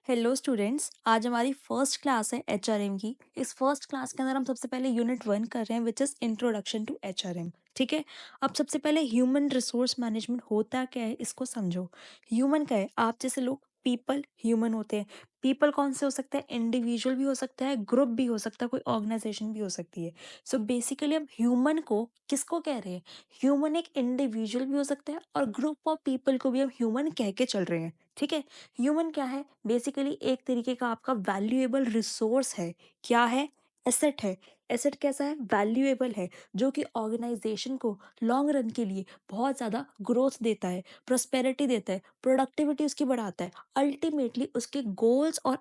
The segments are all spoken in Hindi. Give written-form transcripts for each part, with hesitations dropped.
हेलो स्टूडेंट्स, आज हमारी फर्स्ट क्लास है एचआरएम की। इस फर्स्ट क्लास के अंदर हम सबसे पहले यूनिट 1 कर रहे हैं which is introduction to HRM. ठीक है। अब सबसे पहले ह्यूमन रिसोर्स मैनेजमेंट होता क्या है इसको समझो। ह्यूमन क्या है? आप जैसे लोग पीपल ह्यूमन होते हैं। पीपल कौन से हो सकते हैं? इंडिविजुअल भी हो सकता है, ग्रुप भी हो सकता है, कोई ऑर्गेनाइजेशन भी हो सकती है। सो बेसिकली हम ह्यूमन को किसको कह रहे हैं? ह्यूमन एक इंडिविजुअल भी हो सकता है और ग्रुप ऑफ पीपल को भी हम ह्यूमन कह के चल रहे हैं। ठीक है। ह्यूमन क्या है? बेसिकली एक तरीके का आपका वैल्यूएबल रिसोर्स है। क्या है? एसेट है। एसेट कैसा है? वैल्यूएबल है, जो कि ऑर्गेनाइजेशन को लॉन्ग रन के लिए बहुत ज़्यादा ग्रोथ देता है, प्रोस्पेरिटी देता है, प्रोडक्टिविटी उसकी बढ़ाता है, अल्टीमेटली उसके गोल्स और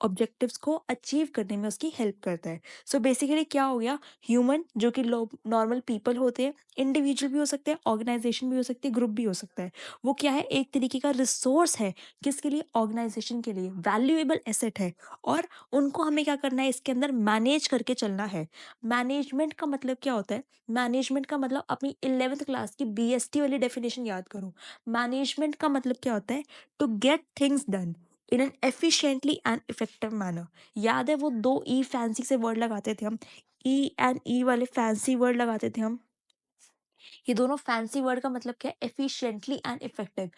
ऑब्जेक्टिव्स को अचीव करने में उसकी हेल्प करता है। सो बेसिकली क्या हो गया? ह्यूमन जो कि लोग नॉर्मल पीपल होते हैं, इंडिविजुअल भी हो सकते हैं, ऑर्गेनाइजेशन भी हो सकती है, ग्रुप भी हो सकता है। वो क्या है? एक तरीके का रिसोर्स है। किसके लिए? ऑर्गेनाइजेशन के लिए। वैल्यूएबल एसेट है और उनको हमें क्या करना है? इसके अंदर मैनेज करके चलना है। मैनेजमेंट का मतलब क्या होता है? मैनेजमेंट का मतलब अपनी 11th क्लास की बीएसटी वाली डेफिनेशन याद करो। मैनेजमेंट का मतलब क्या होता है? To get things done in an efficiently and effective manner. याद है वो दो ई फैंसी से वर्ड लगाते थे हम, ई एंड ई वाले फैंसी वर्ड लगाते थे हम। ये दोनों फैंसी वर्ड का मतलब क्या है? Efficiently and effective.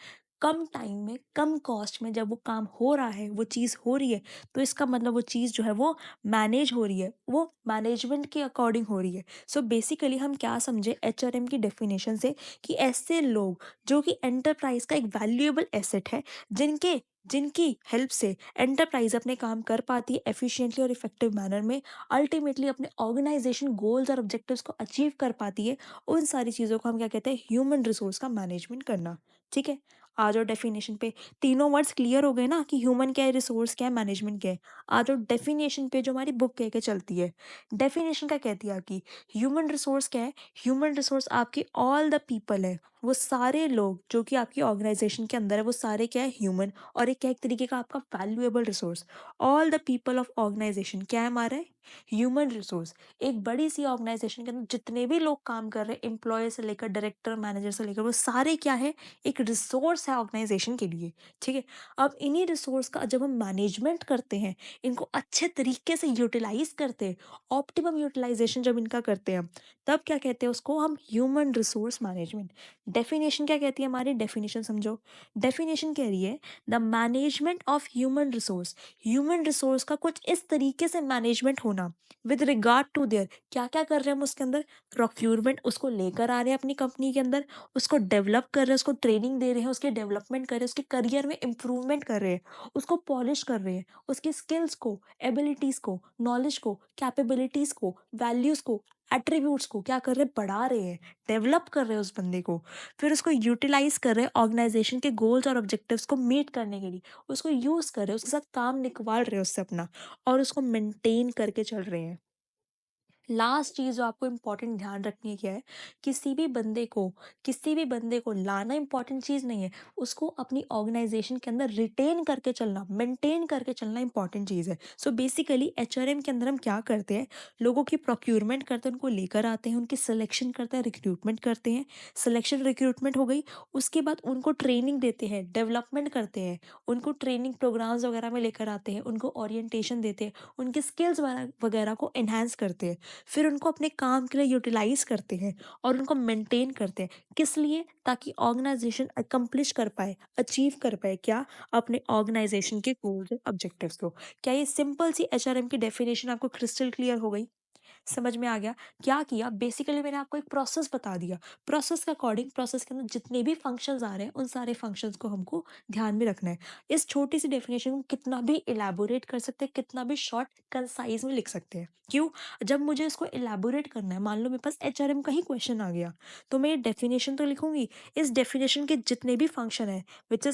Come time में कम कॉस्ट में जब वो काम हो रहा है, वो चीज़ हो रही है, तो इसका मतलब वो चीज़ जो है वो मैनेज हो रही है, वो मैनेजमेंट के अकॉर्डिंग हो रही है। सो बेसिकली हम क्या समझे एचआरएम की डेफिनेशन से कि ऐसे लोग जो कि एंटरप्राइज का एक वैल्यूएबल एसेट है, जिनके जिनकी हेल्प से एंटरप्राइज अपने काम कर पाती है एफिशिएंटली और इफेक्टिव मैनर में, अल्टीमेटली अपने ऑर्गेनाइजेशन गोल्स और ऑब्जेक्टिव्स को अचीव कर पाती है। उन सारी चीज़ों को हम क्या कहते हैं? ह्यूमन रिसोर्स का मैनेजमेंट करना। ठीक है। आ जाओ डेफिनेशन पे। तीनों वर्ड्स क्लियर हो गए ना कि ह्यूमन क्या है, रिसोर्स क्या है, मैनेजमेंट क्या है। आ जाओ डेफिनेशन पे जो हमारी बुक कह के चलती है। डेफिनेशन क्या कहती है कि ह्यूमन रिसोर्स क्या है? ह्यूमन रिसोर्स आपकी ऑल द पीपल है, वो सारे लोग जो कि आपकी ऑर्गेनाइजेशन के अंदर है, वो सारे क्या है? ह्यूमन। और एक क्या एक तरीके का आपका valuable resource. All the people of organization क्या है हमारा? Human resource. एक बड़ी सी ऑर्गेनाइजेशन के अंदर जितने भी लोग काम कर रहे हैं, एम्प्लॉय से लेकर डायरेक्टर मैनेजर से लेकर, वो सारे क्या है? एक रिसोर्स है ऑर्गेनाइजेशन के लिए। ठीक है। अब इन्हीं रिसोर्स का जब हम मैनेजमेंट करते हैं, इनको अच्छे तरीके से यूटिलाइज करते हैं, ऑप्टिमम यूटिलाइजेशन जब इनका करते हैं हम, तब क्या कहते हैं? उसको हम ह्यूमन रिसोर्स मैनेजमेंट। डेफिनेशन क्या कहती है हमारी? डेफिनेशन समझो। डेफिनेशन कह रही है the management of human resource. Human resource का कुछ इस तरीके से मैनेजमेंट होना विद रिगार्ड टू देयर, क्या क्या कर रहे हैं हम उसके अंदर? प्रोक्यूरमेंट उसको लेकर आ रहे हैं अपनी कंपनी के अंदर, उसको डेवलप कर रहे हैं, उसको ट्रेनिंग दे रहे हैं, उसके डेवलपमेंट कर रहे हैं, उसके करियर में इंप्रूवमेंट कर रहे हैं, उसको पॉलिश कर रहे हैं, उसकी स्किल्स को, एबिलिटीज को, नॉलेज को, कैपेबिलिटीज को, वैल्यूज को, एट्रीब्यूट्स को क्या कर रहे हैं? बढ़ा रहे हैं, डेवलप कर रहे हैं उस बंदे को। फिर उसको यूटिलाइज कर रहे हैं ऑर्गेनाइजेशन के गोल्स और ऑब्जेक्टिव्स को मीट करने के लिए, उसको यूज कर रहे हैं, उसके साथ काम निकलवा रहे हैं उससे अपना, और उसको मेंटेन करके चल रहे हैं। लास्ट चीज जो आपको इंपॉर्टेंट ध्यान रखनी है क्या है? किसी भी बंदे को लाना इंपॉर्टेंट चीज नहीं है, उसको अपनी ऑर्गेनाइजेशन के अंदर रिटेन करके चलना, मेंटेन करके चलना इंपॉर्टेंट चीज है। सो बेसिकली एचआरएम के अंदर हम क्या करते हैं? लोगों की प्रोक्यूरमेंट करते हैं, उनको लेकर आते हैं, उनकी सिलेक्शन करते हैं, रिक्रूटमेंट करते हैं। सिलेक्शन रिक्रूटमेंट हो गई, उसके बाद उनको ट्रेनिंग देते हैं, डेवलपमेंट करते हैं, उनको ट्रेनिंग प्रोग्राम्स वगैरह में लेकर आते हैं, उनको ओरिएंटेशन देते हैं, उनकी स्किल्स वगैरह को एनहांस करते हैं। फिर उनको अपने काम के लिए यूटिलाइज करते हैं और उनको मेंटेन करते हैं। किस लिए? ताकि ऑर्गेनाइजेशन अकम्प्लिश कर पाए, अचीव कर पाए क्या? अपने ऑर्गेनाइजेशन के गोल्स ऑब्जेक्टिव्स को। क्या ये सिंपल सी एचआरएम की डेफिनेशन आपको क्रिस्टल क्लियर हो गई? समझ में आ गया? क्या किया बेसिकली? मैंने आपको एक प्रोसेस बता दिया। प्रोसेस के अकॉर्डिंग प्रोसेस के अंदर जितने भी फंक्शंस आ रहे हैं, उन सारे फंक्शंस को हमको ध्यान में रखना है। इस छोटी सी डेफिनेशन को कितना भी इलेबोरेट कर सकते हैं, कितना भी शॉर्ट कंसाइज में लिख सकते हैं। क्यों? जब मुझे इसको इलेबोरेट करना है, मान लो मेरे पास एचआरएम का ही क्वेश्चन आ गया, तो मैं ये डेफिनेशन तो लिखूंगी। इस डेफिनेशन के जितने भी फंक्शन है, विच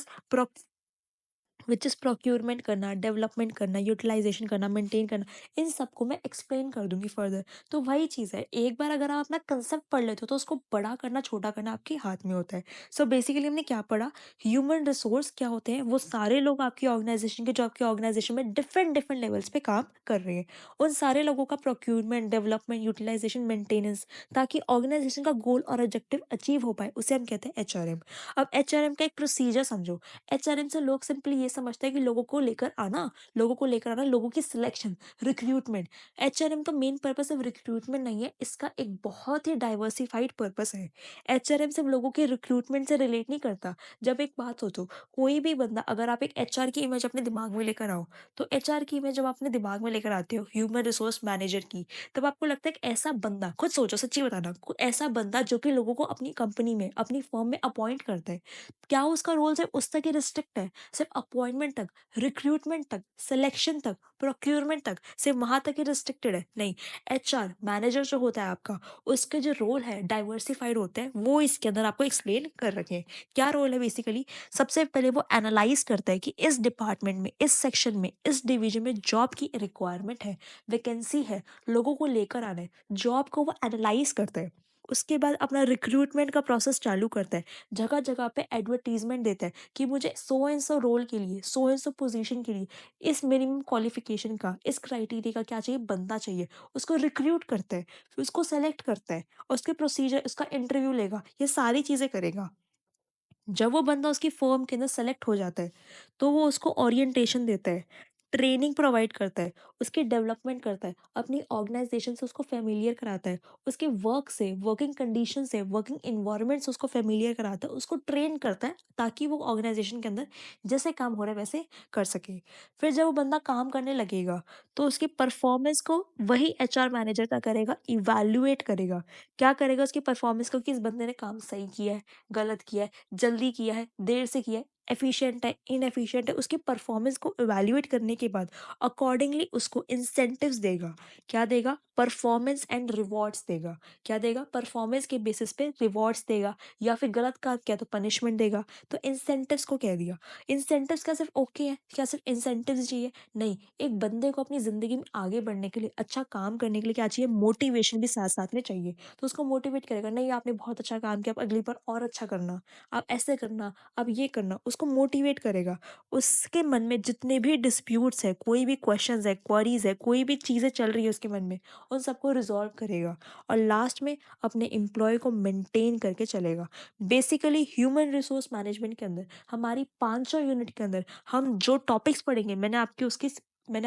इज़ प्रोक्यूरमेंट करना, डेवलपमेंट करना, यूटिलाइजेशन करना, मेंटेन करना, इन सबको मैं एक्सप्लेन कर दूंगी फर्दर। तो वही चीज़ है, एक बार अगर आप अपना कंसेप्ट पढ़ लेते हो, तो उसको बड़ा करना, छोटा करना आपके हाथ में होता है। सो बेसिकली हमने क्या पढ़ा? ह्यूमन रिसोर्स क्या होते हैं? वो सारे लोग आपकी ऑर्गेनाइजेशन के, जो आपकी ऑर्गेनाइजेशन में डिफरेंट डिफरेंट लेवल्स पे काम कर रहे हैं, उन सारे लोगों का प्रोक्यूरमेंट, डेवलपमेंट, यूटिलाइजेशन, मेंटेनेंस, ताकि ऑर्गेनाइजेशन का गोल और ऑब्जेक्टिव अचीव हो पाए, उसे हम कहते हैं एचआरएम। अब एचआरएम का एक प्रोसीजर समझो। एचआरएम से लोग सिंपली ये समझता है कि लोगों को लेकर आना, लोगों की सिलेक्शन, रिक्रूटमेंट। एचआरएम का मेन पर्पस सिर्फ रिक्रूटमेंट नहीं है, इसका एक बहुत ही डाइवर्सिफाइड पर्पस है। एचआरएम सिर्फ लोगों के रिक्रूटमेंट से रिलेट नहीं करता। जब एक बात सोचो, कोई भी बंदा, अगर आप एक एचआर की इमेज अपने दिमाग में लेकर आओ, तो एचआर की इमेज जब आप अपने दिमाग में लेकर आते हो ह्यूमन रिसोर्स मैनेजर की, तब आपको लगता है कि ऐसा बंदा, खुद सोचो, सच्ची बताना, ऐसा बंदा जो कि लोगों को अपनी कंपनी में, अपनी फर्म में अपॉइंट करता है, क्या उसका रोल सिर्फ उस तक ही रिस्ट्रिक्ट है? सिर्फ अपॉइंटमेंट तक, रिक्रूटमेंट तक, सिलेक्शन तक, प्रोक्यूरमेंट तक, सिर्फ वहां तक ही रिस्ट्रिक्टेड है? नहीं। एचआर मैनेजर जो होता है आपका, उसके जो रोल है डाइवर्सिफाइड होते हैं, वो इसके अंदर आपको एक्सप्लेन कर रखे हैं। क्या रोल है बेसिकली? सबसे पहले वो एनालाइज करता है कि इस डिपार्टमेंट में, इस सेक्शन में, इस डिवीजन में जॉब की रिक्वायरमेंट है, वैकेंसी है, लोगों को लेकर आना है, जॉब को वो एनालाइज करता है। उसके बाद अपना रिक्रूटमेंट का प्रोसेस चालू करता है, जगह जगह पे एडवर्टीजमेंट देता है कि मुझे सो एंड सो रोल के लिए, सो एंड सो पोजीशन के लिए इस मिनिमम क्वालिफिकेशन का, इस क्राइटेरिया का क्या चाहिए, बंदा चाहिए। उसको रिक्रूट करता है, फिर उसको सेलेक्ट करता है, और उसके प्रोसीजर, उसका इंटरव्यू लेगा, ये सारी चीजें करेगा। जब वो बंदा उसकी फर्म के अंदर सेलेक्ट हो जाता है, तो वो उसको ओरिएंटेशन देता है, ट्रेनिंग प्रोवाइड करता है, उसकी डेवलपमेंट करता है, अपनी ऑर्गेनाइजेशन से उसको फेमिलियर कराता है, उसके वर्क से, वर्किंग कंडीशन से, वर्किंग इन्वायरमेंट से उसको फेमिलियर कराता है, उसको ट्रेन करता है, ताकि वो ऑर्गेनाइजेशन के अंदर जैसे काम हो रहा है वैसे कर सके। फिर जब वो बंदा काम करने लगेगा, तो उसकी परफॉर्मेंस को वही एचआर मैनेजर का करेगा, इवैल्यूएट करेगा। क्या करेगा? उसकी परफॉर्मेंस को कि इस बंदे ने काम सही किया है, गलत किया है, जल्दी किया है, देर से किया है, एफिशिएंट है, इनएफिशिएंट है, उसकी परफॉर्मेंस को इवैल्यूएट करने के बाद अकॉर्डिंगली उसको इंसेंटिव्स देगा। क्या देगा? परफॉर्मेंस एंड रिवॉर्ड्स देगा। क्या देगा? परफॉर्मेंस के बेसिस पे रिवॉर्ड्स देगा, या फिर गलत काम किया तो पनिशमेंट देगा। तो इंसेंटिव्स को कह दिया। इंसेंटिव्स क्या सिर्फ ओके है? क्या सिर्फ इंसेंटिव्स चाहिए? नहीं, एक बंदे को अपनी जिंदगी में आगे बढ़ने के लिए, अच्छा काम करने के लिए क्या चाहिए? मोटिवेशन भी साथ साथ में चाहिए। तो उसको मोटिवेट करेगा, नहीं आपने बहुत अच्छा काम किया, आप अगली बार और अच्छा करना, आप ऐसे करना, आप ये करना, उसको मोटिवेट करेगा। उसके मन में जितने भी डिस्प्यूट्स है, कोई भी क्वेश्चंस है, क्वेरीज है, कोई भी चीज़ें चल रही है उसके मन में, उन सबको रिजॉल्व करेगा, और लास्ट में अपने एम्प्लॉय को मेंटेन करके चलेगा। बेसिकली ह्यूमन रिसोर्स मैनेजमेंट के अंदर, हमारी 500 यूनिट के अंदर हम जो टॉपिक्स पढ़ेंगे, मैंने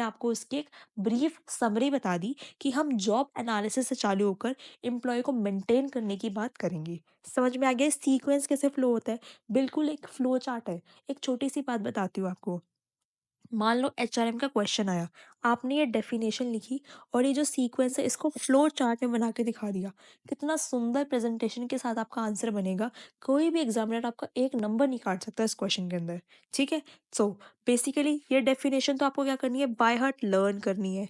आपको उसकी एक ब्रीफ समरी बता दी कि हम जॉब एनालिसिस से चालू होकर एम्प्लॉय को मेंटेन करने की बात करेंगे। समझ में आ गया सीक्वेंस कैसे फ्लो होता है? बिल्कुल एक फ्लो चार्ट है। एक छोटी सी बात बताती हूँ आपको। मान लो एचआरएम का क्वेश्चन आया, आपने ये डेफिनेशन लिखी, और ये जो सीक्वेंस है इसको फ्लो चार्ट में बना के दिखा दिया। कितना सुंदर प्रेजेंटेशन के साथ आपका आंसर बनेगा। कोई भी एग्जामिनर आपका एक नंबर नहीं काट सकता इस क्वेश्चन के अंदर। ठीक है। सो बेसिकली ये डेफिनेशन तो आपको क्या करनी है? बाय हार्ट लर्न करनी है।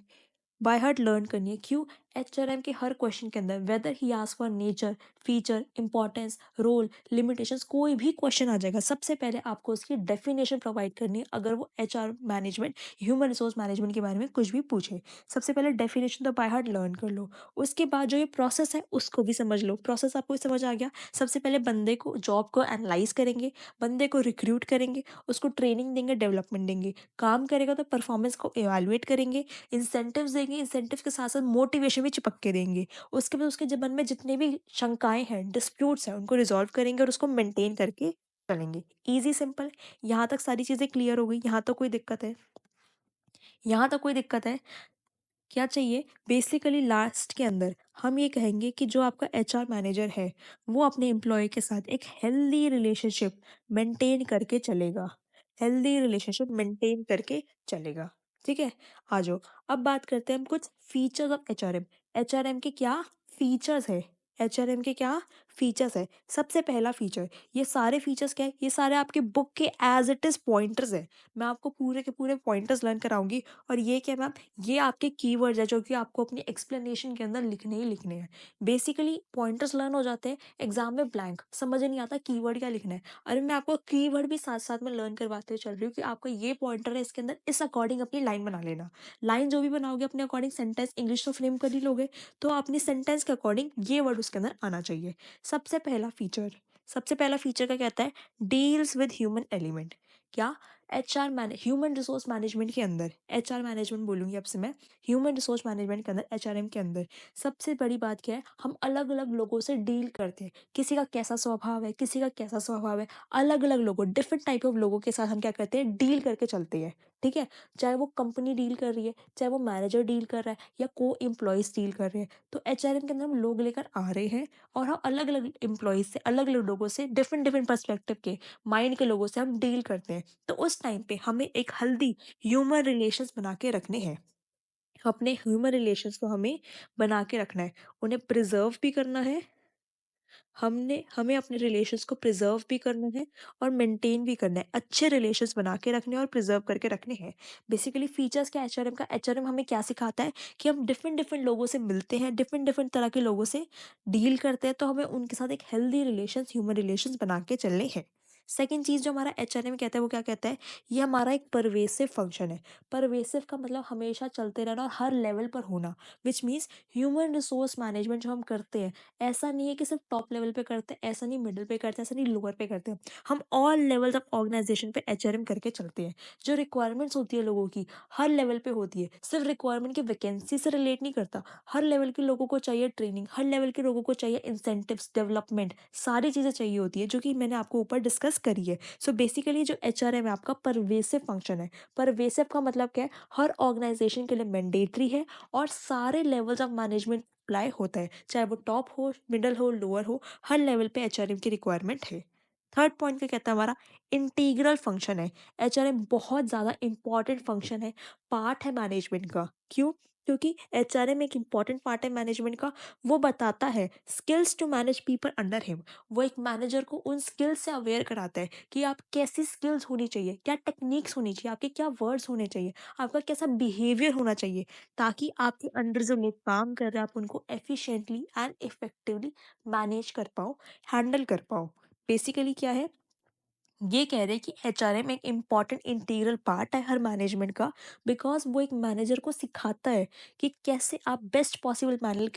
बाय हार्ट लर्न करनी है। क्यों? एचआरएम के हर क्वेश्चन के अंदर, whether he ask for nature, feature, importance, role, limitations, कोई भी क्वेश्चन आ जाएगा, सबसे पहले आपको उसकी डेफिनेशन प्रोवाइड करनी है। अगर वो HR management, human resource management के बारे में कुछ भी पूछे, सबसे पहले डेफिनेशन तो बाय हार्ट लर्न कर लो। उसके बाद जो ये प्रोसेस है उसको भी समझ लो। प्रोसेस आपको समझ आ गया? सबसे पहले बंदे को, जॉब को एनालाइज करेंगे, बंदे को रिक्रूट करेंगे, उसको ट्रेनिंग देंगे, डेवलपमेंट देंगे, काम करेगा तो परफॉर्मेंस को इवेलुएट करेंगे, इंसेंटिव्स देंगे, इंसेंटिव के साथ साथ मोटिवेशन भी चिपक के देंगे। उसके बाद उसके मन में जितने भी शंकाएं हैं, डिस्प्यूट्स हैं, उनको रिजॉल्व करेंगे और उसको मेंटेन करके चलेंगे। Easy simple. यहाँ तक सारी चीजें क्लियर हो गई? यहाँ तो कोई दिक्कत है? यहाँ तक कोई दिक्कत है? क्या चाहिए? बेसिकली लास्ट के अंदर हम ये कहेंगे कि जो आपका एचआर मैनेजर है, वो अपने एम्प्लॉय के साथ एक हेल्दी रिलेशनशिप मेंटेन करके चलेगा। हेल्दी रिलेशनशिप मेंटेन करके चलेगा। ठीक है। आ जाओ, अब बात करते हैं हम कुछ फीचर्स ऑफ एचआरएम। एचआरएम के क्या फीचर्स है? एचआरएम के क्या फीचर्स है? सबसे पहला फीचर, ये सारे फीचर्स क्या है? ये सारे आपके बुक के एज इट इज पॉइंटर्स है। मैं आपको पूरे के पूरे पॉइंटर्स लर्न कराऊंगी, और ये क्या मैम? ये आपके कीवर्ड्स है जो कि आपको अपनी एक्सप्लेनेशन के अंदर लिखने ही लिखने हैं। बेसिकली पॉइंटर्स लर्न हो जाते हैं, एग्जाम में ब्लैंक समझ नहीं आता कीवर्ड क्या लिखना है। अरे मैं आपको कीवर्ड भी साथ साथ में लर्न करवाते हुए चल रही हूँ कि आपका ये पॉइंटर है, इसके अंदर इस अकॉर्डिंग अपनी लाइन बना लेना। लाइन जो भी बनाओगे अपने अकॉर्डिंग, सेंटेंस इंग्लिश तो फ्रेम कर ही लोगे, तो अपनी सेंटेंस के अकॉर्डिंग ये वर्ड उसके अंदर आना चाहिए। सबसे पहला फीचर, सबसे पहला फीचर का कहता है डील्स विद ह्यूमन एलिमेंट। क्या? ह्यूमन रिसोर्स मैनेजमेंट के अंदर, एचआर मैनेजमेंट बोलूँगी अब से मैं, ह्यूमन रिसोर्स मैनेजमेंट के अंदर, एचआरएम के अंदर सबसे बड़ी बात क्या है, हम अलग-अलग लोगों से डील करते हैं। किसी का कैसा स्वभाव है, किसी का कैसा स्वभाव है, अलग-अलग लोगों, डिफरेंट टाइप ऑफ लोगों के साथ हम क्या करते हैं, डील करके चलते हैं, ठीक है? चाहे वो कंपनी डील कर रही है, चाहे वो मैनेजर डील कर रहा है या को-एम्प्लॉइज़ डील कर रहे हैं। तो एचआरएम के अंदर हम लोग लेकर आ रहे हैं और हम अलग-अलग एम्प्लॉइज़ से, अलग-अलग लोगों से, डिफरेंट डिफरेंट पर्सपेक्टिव के, माइंड के लोगों से हम डील करते हैं। तो उस टाइम पे हमें एक हेल्दी ह्यूमन रिलेशंस बना के रखने हैं। अपने ह्यूमन रिलेशंस को हमें बना के रखना है, उन्हें प्रिजर्व भी करना है। हमें अपने रिलेशंस को प्रिजर्व भी करना है और मेंटेन भी करना है, अच्छे रिलेशंस बना के रखने हैं और प्रिजर्व करके रखने हैं। बेसिकली फीचर्स क्या एचआरएम का, एचआरएम हमें क्या सिखाता है कि हम डिफरेंट डिफरेंट लोगों से मिलते हैं, डिफरेंट डिफरेंट तरह के लोगों से डील करते हैं, तो हमें उनके साथ एक हेल्दी रिलेशंस, ह्यूमन रिलेशंस बना के चलने हैं। सेकेंड चीज़ जो हमारा एचआरएम कहता है वो क्या कहता है, ये हमारा एक परवेसिव फंक्शन है। परवेसिव का मतलब हमेशा चलते रहना और हर लेवल पर होना, which means human resource management जो हम करते हैं, ऐसा नहीं है कि सिर्फ टॉप लेवल पे करते हैं, ऐसा नहीं मिडिल पे करते हैं, ऐसा नहीं लोअर पे करते हैं। हम ऑल लेवल्स ऑफ ऑर्गेनाइजेशन पे एचआरएम करके चलते हैं। जो रिक्वायरमेंट्स होती है लोगों की, हर लेवल पे होती है। सिर्फ रिक्वायरमेंट की वैकेंसी से रिलेट नहीं करता। हर लेवल के लोगों को चाहिए ट्रेनिंग, हर लेवल के लोगों को चाहिए इंसेंटिव्स, डेवलपमेंट, सारी चीज़ें चाहिए होती है जो कि मैंने आपको ऊपर डिस्कस करी है। सो बेसिकली जो एचआरएम है आपका परवेसिव फंक्शन है। परवेसिव का मतलब क्या है, हर ऑर्गेनाइजेशन के लिए मैंडेटरी है और सारे लेवल्स ऑफ मैनेजमेंट अप्लाई होता है, चाहे वो टॉप हो, मिडल हो, लोअर हो, हर लेवल पे एचआरएम की रिक्वायरमेंट है। थर्ड पॉइंट क्या कहता है हमारा, इंटीग्रल फंक्शन है। एचआरएम बहुत ज़्यादा इंपॉर्टेंट फंक्शन है, पार्ट है मैनेजमेंट का। क्यों? क्योंकि एचआरएम एक इंपॉर्टेंट पार्ट है मैनेजमेंट का। वो बताता है skills to manage people under him. वो एक मैनेजर को उन स्किल्स से अवेयर कराता है कि आप कैसी स्किल्स होनी चाहिए, क्या टेक्निक्स होनी चाहिए, आपके क्या वर्ड्स होने चाहिए, आपका कैसा बिहेवियर होना चाहिए, ताकि आपके अंडर जो लोग काम कर रहे हैं आप उनको एफिशिएंटली एंड इफेक्टिवली मैनेज कर पाओ, हैंडल कर पाओ। बेसिकली क्या है, ये कह रहे हैं कि एचआरएम एक इम्पॉर्टेंट इंटीग्रल पार्ट है हर मैनेजमेंट का, बिकॉज वो एक मैनेजर को सिखाता है कि कैसे आप बेस्ट पॉसिबल मैनर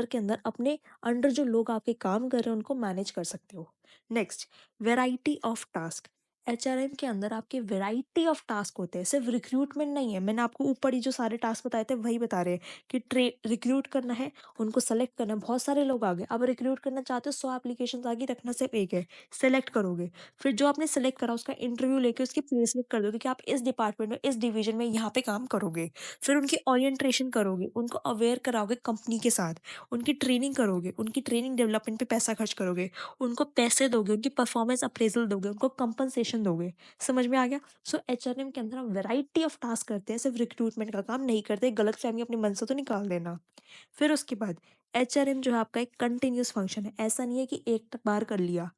के अंदर अपने अंडर जो लोग आपके काम कर रहे हैं उनको मैनेज कर सकते हो। Next, variety of task. HRM के अंदर आपके वेराइटी ऑफ टास्क होते हैं, सिर्फ रिक्रूटमेंट नहीं है। मैंने आपको ऊपर ही जो सारे टास्क बताए थे वही बता रहे हैं कि रिक्रूट करना है, उनको सेलेक्ट करना है। बहुत सारे लोग आ गए, अब रिक्रूट करना चाहते हो, 100 एप्लीकेशन आगे, रखना सिर्फ एक है, सेलेक्ट करोगे। फिर जो आपने सेलेक्ट करा उसका इंटरव्यू लेके उसकी प्लेसमेंट कर दोगे कि आप इस डिपार्टमेंट में, इस डिवीजन में यहाँ पे काम करोगे। फिर उनकी ओरिएंटेशन करोगे, उनको अवेयर कराओगे कंपनी के साथ, उनकी ट्रेनिंग करोगे, उनकी ट्रेनिंग डेवलपमेंट पे पैसा खर्च करोगे, उनको पैसे दोगे, उनकी परफॉर्मेंस अप्रेजल दोगे, उनको कंपनसेशन दोगे। समझ में आ गया? सो एचआरएम के अंदर हम वैरायटी ऑफ टास्क करते हैं, सिर्फ रिक्रूटमेंट का काम नहीं करते। गलत फहमी अपने मन से तो निकाल देना। फिर उसके बाद एचआरएम जो है आपका एक कंटिन्यूअस फंक्शन है। ऐसा नहीं है कि एक बार कर लिया,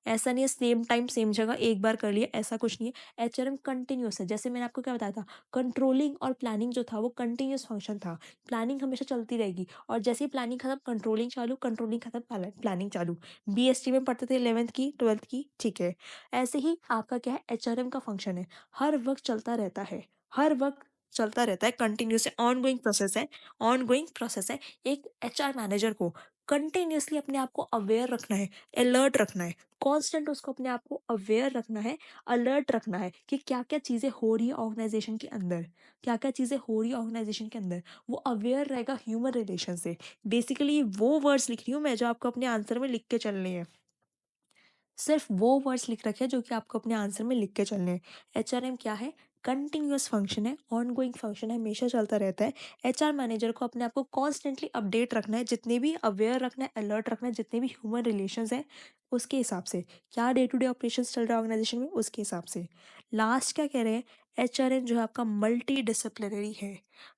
ऐसा नहीं है सेम टाइम सेम जगह एक बार कर लिया, ऐसा कुछ नहीं है। एचआरएम कंटिन्यूअस है। जैसे मैंने आपको क्या बताया था, कंट्रोलिंग और प्लानिंग जो था वो कंटिन्यूअस फंक्शन था। प्लानिंग हमेशा चलती रहेगी और जैसे ही प्लानिंग खत्म कंट्रोलिंग चालू, कंट्रोलिंग खत्म प्लानिंग चालू। बीएसटी में पढ़ते थे 11th की 12th की, ठीक है। ऐसे ही आपका क्या है, एचआरएम का फंक्शन है, हर वक्त चलता रहता है, हर वक्त चलता रहता है, कंटिन्यूस है, ऑन गोइंग प्रोसेस है। एक एचआर मैनेजर को कंटिन्यूसली अपने आप को अवेयर रखना है, अलर्ट रखना है, कांस्टेंट उसको अपने आप को अवेयर रखना है, अलर्ट रखना है कि क्या क्या चीज़ें हो रही है ऑर्गेनाइजेशन के अंदर, क्या क्या चीज़ें हो रही है ऑर्गेनाइजेशन के अंदर। वो अवेयर रहेगा ह्यूमन रिलेशन से। बेसिकली वो वर्ड्स लिख रही हूँ मैं जो आपको अपने आंसर में लिख के चलने हैं। सिर्फ वो वर्ड्स लिख रखे हैं जो कि आपको अपने आंसर में लिख के चलने हैं। एचआरएम क्या है, कंटिन्यूअस फंक्शन है, ऑनगोइंग फंक्शन है, हमेशा चलता रहता है। एचआर मैनेजर को अपने आप को कॉन्स्टेंटली अपडेट रखना है, जितने भी अवेयर रखना है, अलर्ट रखना है, जितने भी ह्यूमन रिलेशंस हैं उसके हिसाब से, क्या डे टू डे ऑपरेशंस चल रहा है ऑर्गेनाइजेशन में उसके हिसाब से। लास्ट क्या कह रहे हैं, एचआरएम जो है आपका मल्टी डिसिप्लिनरी है।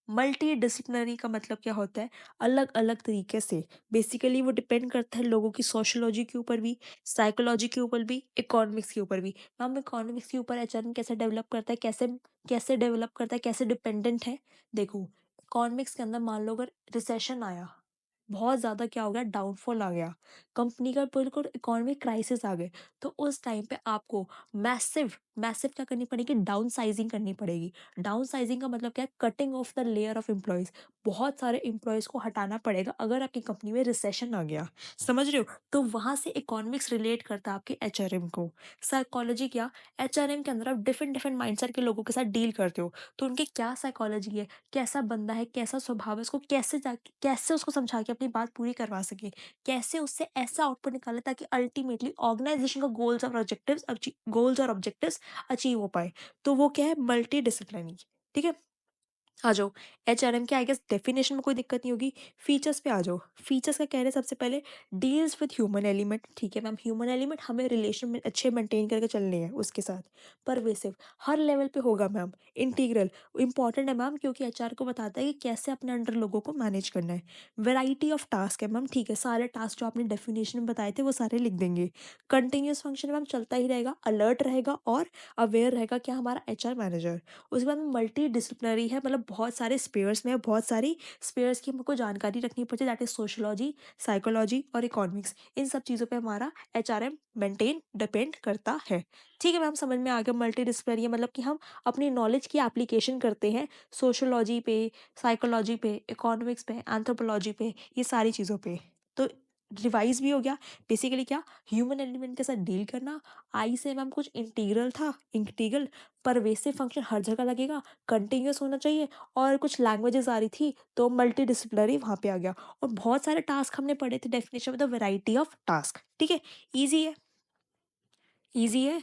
मल्टी डिसिप्लिनरी का मतलब क्या होता है, अलग अलग तरीके से। बेसिकली वो डिपेंड करता है लोगों की सोशोलॉजी के ऊपर भी, साइकोलॉजी के ऊपर भी, इकोनॉमिक्स के ऊपर भी। मैम इकोनॉमिक्स के ऊपर एचआरएम कैसे डेवलप करता है, कैसे कैसे डेवलप करता है, कैसे डिपेंडेंट है। देखो, इकोनॉमिक्स के अंदर मान लो अगर रिसेशन आया, बहुत ज़्यादा क्या हो गया, डाउनफॉल आ गया, कंपनी का बिल्कुल इकोनॉमिक क्राइसिस आ गए, तो उस टाइम पे आपको मैसिव मैसिव क्या करनी पड़ेगी, डाउन साइजिंग करनी पड़ेगी। डाउन साइजिंग का मतलब क्या है, cutting of the layer of employees. बहुत सारे एम्प्लॉयज़ को हटाना पड़ेगा अगर आपकी कंपनी में रिसेशन आ गया, समझ रहे हो? तो वहाँ से इकोनॉमिक्स रिलेट करता है आपके एचआरएम को। साइकोलॉजी क्या, एचआरएम के अंदर आप डिफरेंट डिफरेंट माइंडसेट के लोगों के साथ डील करते हो, तो उनकी क्या साइकोलॉजी है, कैसा बंदा है, कैसा स्वभाव है, उसको कैसे जाके कैसे उसको समझा के अपनी बात पूरी करवा सके, कैसे उससे ऐसा आउटपुट निकाले ताकि अल्टीमेटली ऑर्गेनाइजेशन का गोल्स और ऑब्जेक्टिव्स अचीव हो पाए। तो वो क्या है, मल्टी डिसिप्लिनरी। ठीक है, आ जाओ एचआरएम के, आई गेस डेफिनेशन में कोई दिक्कत नहीं होगी। फीचर्स पे आ जाओ। फीचर्स का कह रहे हैं सबसे पहले, डील्स विद ह्यूमन एलिमेंट। ठीक है मैम, ह्यूमन एलिमेंट हमें रिलेशन में अच्छे मेंटेन करके चलने हैं उसके साथ। परवेसिव, हर लेवल पे होगा मैम। इंटीग्रल, इंपॉर्टेंट है मैम क्योंकि एचआर को बताता है कि कैसे अपने अंडर लोगों को मैनेज करना है। वैरायटी ऑफ टास्क है मैम, ठीक है, सारे टास्क जो आपने डेफिनेशन में बताए थे वो सारे लिख देंगे। कंटिन्यूस फंक्शन मैम चलता ही रहेगा, अलर्ट रहेगा और अवेयर रहेगा क्या, हमारा एचआर मैनेजर। उसके बाद में मल्टी डिसिप्लिनरी है, मतलब बहुत सारे स्पेयर्स में है, बहुत सारी स्पेयर्स की हमको जानकारी रखनी पड़ती है, दैट इज सोशोलॉजी, साइकोलॉजी और इकोनॉमिक्स। इन सब चीज़ों पे हमारा एचआरएम मेंटेन डिपेंड करता है। ठीक है मैम, समझ में आ गया। मल्टी डिसिप्लिनरी है मतलब कि हम अपनी नॉलेज की एप्लीकेशन करते हैं सोशोलॉजी पे, साइकोलॉजी पे, इकोनॉमिक्स पे, एंथ्रोपोलॉजी पे, ये सारी चीज़ों पे। तो रिवाइज भी हो गया। बेसिकली क्या, ह्यूमन एलिमेंट के साथ डील करना। आई से मैम कुछ इंटीग्रल था, इंटीग्रल परवेसिव फंक्शन हर जगह लगेगा, कंटिन्यूअस होना चाहिए, और कुछ लैंग्वेजेस आ रही थी तो मल्टी डिसिप्लिनरी वहाँ पे आ गया। और बहुत सारे टास्क हमने पढ़े थे डेफिनेशन में, द वैरायटी ऑफ टास्क। ठीक है, ईजी है, ईजी है।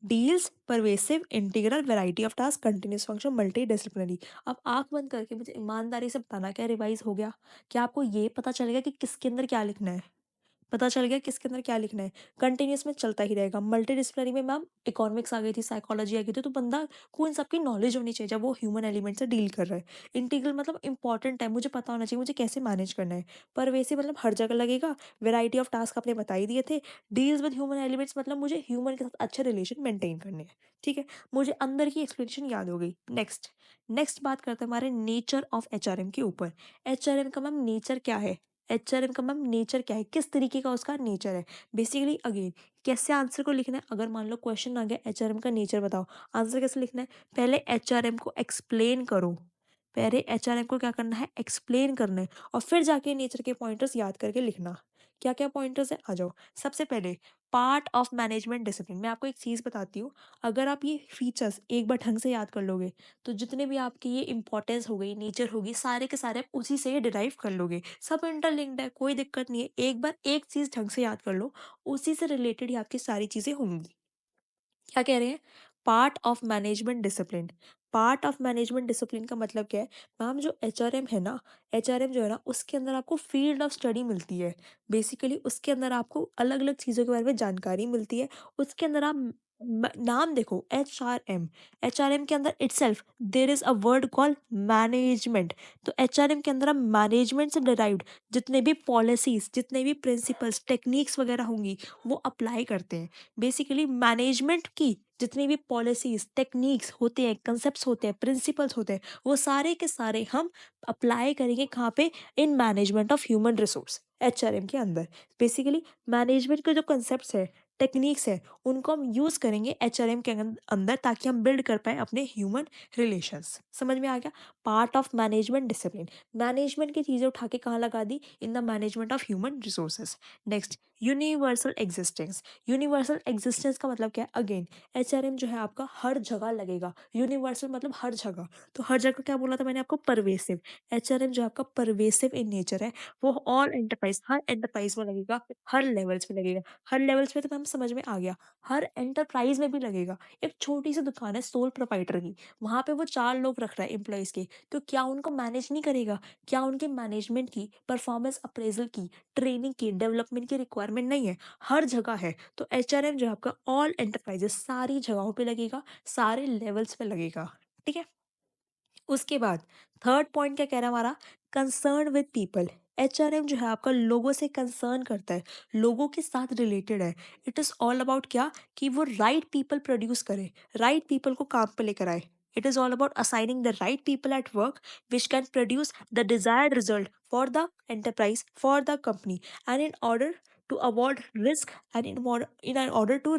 Deals, pervasive, integral, variety of task, continuous function, multi disciplinary. अब आंख बंद करके मुझे ईमानदारी से बताना, क्या रिवाइज हो गया? क्या आपको ये पता चलेगा कि किसके अंदर क्या लिखना है? पता चल गया किसके अंदर क्या लिखना है। कंटिन्यूअस में चलता ही रहेगा। मल्टीडिसिप्लिनरी में मैम इकोनॉमिक्स आ गई थी, साइकोलॉजी आ गई थी, तो बंदा को इन सबकी नॉलेज होनी चाहिए जब वो ह्यूमन एलिमेंट से डील कर रहा है। इंटीग्रल मतलब इंपॉर्टेंट है, मुझे पता होना चाहिए मुझे कैसे मैनेज करना है। परवेसिव मतलब हर जगह लगेगा। वैरायटी ऑफ टास्क आपने बता ही दिए थे। डील्स विद ह्यूमन एलिमेंट्स मतलब मुझे ह्यूमन के साथ अच्छे रिलेशन मेंटेन करने हैं। ठीक है, मुझे अंदर की एक्सप्लेनेशन याद हो गई। नेक्स्ट, नेक्स्ट बात करते हैं हमारे नेचर ऑफ एचआरएम के ऊपर। एचआरएम का मैम नेचर क्या है? एचआरएम का मैम नेचर क्या है, किस तरीके का उसका नेचर है? बेसिकली अगेन, कैसे आंसर को लिखना है, अगर मान लो क्वेश्चन आ गया एचआरएम का नेचर बताओ, आंसर कैसे लिखना है? पहले एचआरएम को एक्सप्लेन करो। पहले एचआरएम को क्या करना है, एक्सप्लेन करना है, और फिर जाके नेचर के पॉइंटर्स याद करके लिखना। क्या क्या पॉइंटर्स है, आ जाओ। सबसे पहले, पार्ट ऑफ मैनेजमेंट डिसिप्लिन। मैं आपको एक चीज़ बताती हूँ, अगर आप ये फीचर्स एक बार ढंग से याद कर लोगे तो जितने भी आपकी ये इंपॉर्टेंस हो गई, नेचर होगी, सारे के सारे आप उसी से डिराइव कर लोगे। सब इंटरलिंक्ड है, कोई दिक्कत नहीं है। एक बार एक चीज़ ढंग से याद कर लो, उसी से रिलेटेड ही आपकी सारी चीज़ें होंगी। क्या कह रहे हैं? Part of management discipline. Part of management discipline का मतलब क्या है? मैम जो एचआरएम है ना, एचआरएम जो है ना, उसके अंदर आपको फील्ड ऑफ स्टडी मिलती है। बेसिकली उसके अंदर आपको अलग अलग चीज़ों के बारे में जानकारी मिलती है। उसके अंदर आप नाम देखो, एचआरएम। एचआरएम के अंदर itself there is a word called management. तो एचआरएम के अंदर हम मैनेजमेंट से डिराइव्ड जितने भी पॉलिसीज, जितने भी प्रिंसिपल्स, टेक्निक्स वगैरह होंगी, वो अप्लाई करते हैं। बेसिकली मैनेजमेंट की जितनी भी पॉलिसीज, टेक्निक्स होते हैं, कंसेप्ट्स होते हैं, प्रिंसिपल्स होते हैं, वो सारे के सारे हम अप्लाई करेंगे कहाँ पे? In management of human resource, HRM के अंदर। बेसिकली मैनेजमेंट के जो कंसेप्ट्स है, टेक्निक्स है, उनको हम यूज़ करेंगे एचआरएम के अंदर, ताकि हम बिल्ड कर पाए अपने ह्यूमन रिलेशंस। समझ में आ गया? Part of management discipline. Management की चीज़ें उठा के कहाँ लगा दी? In the management of human resources. Next, universal existence. Universal existence का मतलब क्या है? अगेन, एचआरएम जो है आपका हर जगह लगेगा। यूनिवर्सल मतलब हर जगह, तो हर जगह क्या बोला था मैंने आपको? परवेसिव। एचआरएम जो आपका परवेसिव इन नेचर है, वो ऑल एंटरप्राइज, हर एंटरप्राइज में लगेगा, हर लेवल्स में लगेगा। हर लेवल्स पे तो मैम समझ में आ गया, हर एंटरप्राइज में भी लगेगा। एक छोटी सी दुकान है सोल प्रोपाइटर की, वहां पे वो 4 लोग रख रहा है एम्प्लॉयज के, तो क्या उनको मैनेज नहीं करेगा? क्या उनके मैनेजमेंट की, परफॉर्मेंस अप्रेजल की, ट्रेनिंग की, डेवलपमेंट की रिक्वायरमेंट नहीं है? हर जगह है। तो एचआरएम जो है आपका ऑल एंटरप्राइजेस, सारी जगहों पे लगेगा, सारे लेवल्स पे लगेगा। ठीक है, उसके बाद थर्ड पॉइंट क्या कह रहा है हमारा? Concern with people. एचआरएम जो है आपका लोगों से कंसर्न करता है, लोगों के साथ रिलेटेड है। इट इज ऑल अबाउट क्या, कि वो राइट पीपल प्रोड्यूस करे, राइट पीपल को काम पे लेकर आए। It is all about assigning the right people at work which can produce the desired result for the enterprise, for the company. And in order to avoid risk, and in order to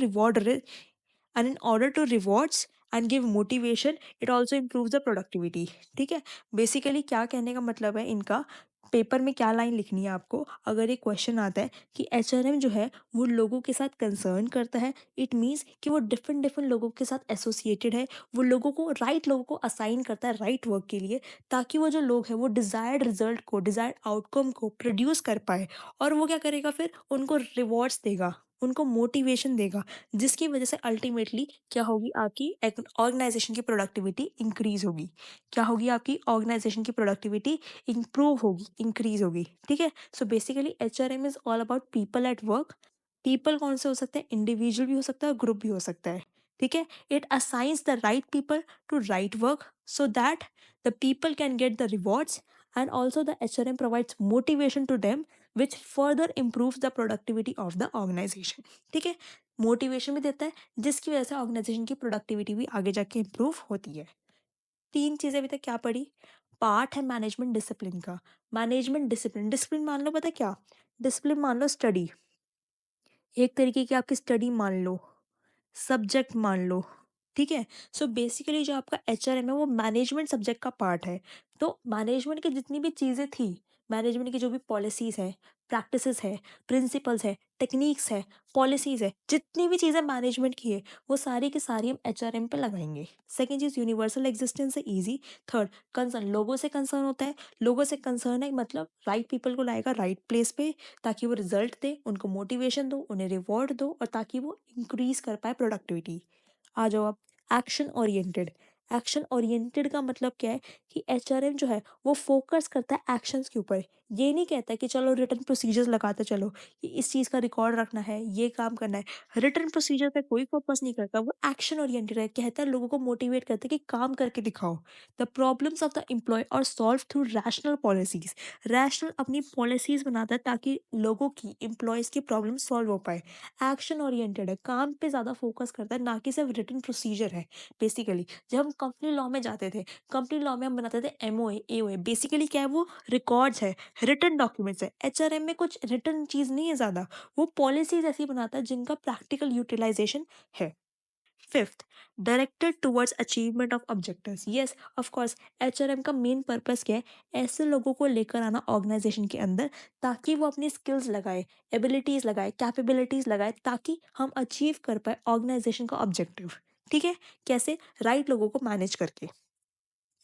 and in order to rewards and give motivation, it also improves the productivity. ठीक है, बेसिकली क्या कहने का मतलब है इनका, पेपर में क्या लाइन लिखनी है आपको अगर ये क्वेश्चन आता है कि एचआरएम जो है वो लोगों के साथ कंसर्न करता है, इट मीन्स कि वो डिफरेंट डिफरेंट लोगों के साथ एसोसिएटेड है, वो लोगों को राइट लोगों को असाइन करता है राइट वर्क के लिए, ताकि वो जो लोग हैं वो डिजायर्ड रिजल्ट को, डिजायर्ड आउटकम को प्रोड्यूस कर पाए। और वो क्या करेगा फिर, उनको रिवॉर्ड्स देगा, उनको मोटिवेशन देगा, जिसकी वजह से अल्टीमेटली क्या होगी, आपकी ऑर्गेनाइजेशन की प्रोडक्टिविटी इंक्रीज होगी। क्या होगी, आपकी ऑर्गेनाइजेशन की प्रोडक्टिविटी इंप्रूव होगी, इंक्रीज होगी। ठीक है, so basically HRM is all about people at work. People कौन से हो सकते हैं, इंडिविजुअल भी हो सकता है, ग्रुप भी हो सकता है। ठीक है, it assigns the right people to right work so that the people can get the rewards, and also the HRM provides motivation to them which further improves the productivity of the organization। ठीक है, मोटिवेशन भी देता है जिसकी वजह से ऑर्गेनाइजेशन की प्रोडक्टिविटी भी आगे जाके इम्प्रूव होती है। तीन चीजें अभी तक क्या पढ़ी, पार्ट है मैनेजमेंट डिसिप्लिन का। मैनेजमेंट डिसिप्लिन, डिसिप्लिन मान लो, पता है क्या, डिसिप्लिन मान लो स्टडी, एक तरीके की आपकी स्टडी मान लो, सब्जेक्ट मान लो। ठीक है, सो बेसिकली जो आपका एचआरएम है वो मैनेजमेंट सब्जेक्ट का पार्ट है। तो मैनेजमेंट की जितनी भी चीज़ें थी, मैनेजमेंट की जो भी पॉलिसीज है, प्रैक्टिसेस है, प्रिंसिपल्स है, टेक्निक्स है, पॉलिसीज है, जितनी भी चीज़ें मैनेजमेंट की है वो सारी की सारी हम एचआरएम पे लगाएंगे। सेकेंड चीज़, यूनिवर्सल एग्जिस्टेंस है, ईजी। थर्ड, कंसर्न, लोगों से कंसर्न होता है, लोगों से कंसर्न है मतलब राइट पीपल को लाएगा राइट प्लेस पे, ताकि वो रिजल्ट दे, उनको मोटिवेशन दो, उन्हें रिवॉर्ड दो, और ताकि वो इंक्रीज कर पाए प्रोडक्टिविटी। आ जाओ आप, एक्शन ओरिएंटेड। एक्शन ओरिएंटेड का मतलब क्या है कि एचआरएम जो है वो फोकस करता है एक्शंस के ऊपर। ये नहीं कहता कि चलो रिटर्न प्रोसीजर्स लगाते चलो, कि इस चीज़ का रिकॉर्ड रखना है, ये काम करना है। रिटर्न प्रोसीजर पे कोई फोकस नहीं करता, वो एक्शन ओरिएंटेड है, कहता है लोगों को मोटिवेट करता है कि काम करके दिखाओ। The problems of the employ are solve through rational policies. Rational अपनी पॉलिसीज बनाता है ताकि लोगों की, एम्प्लॉयज़ की प्रॉब्लम सॉल्व हो पाए। एक्शन ओरिएंटेड है, काम पे ज़्यादा फोकस करता है, ना कि सिर्फ रिटन प्रोसीजर है। बेसिकली जब हम कंपनी लॉ में जाते थे, कंपनी लॉ में हम बनाते थे एमओए, एओए, बेसिकली क्या है, वो रिकॉर्ड्स है, रिटन डॉक्यूमेंट्स है। एचआरएम में कुछ रिटन चीज़ नहीं है ज़्यादा, वो पॉलिसीज ऐसी बनाता है जिनका प्रैक्टिकल यूटिलाइजेशन है। Fifth, directed towards achievement of objectives. Yes, of course, HRM का मेन पर्पस क्या है, ऐसे लोगों को लेकर आना ऑर्गेनाइजेशन के अंदर ताकि वो अपनी स्किल्स लगाए, एबिलिटीज लगाए, कैपेबिलिटीज लगाए, ताकि हम अचीव कर पाए ऑर्गेनाइजेशन का ऑब्जेक्टिव। ठीक है, कैसे, राइट लोगों को मैनेज करके।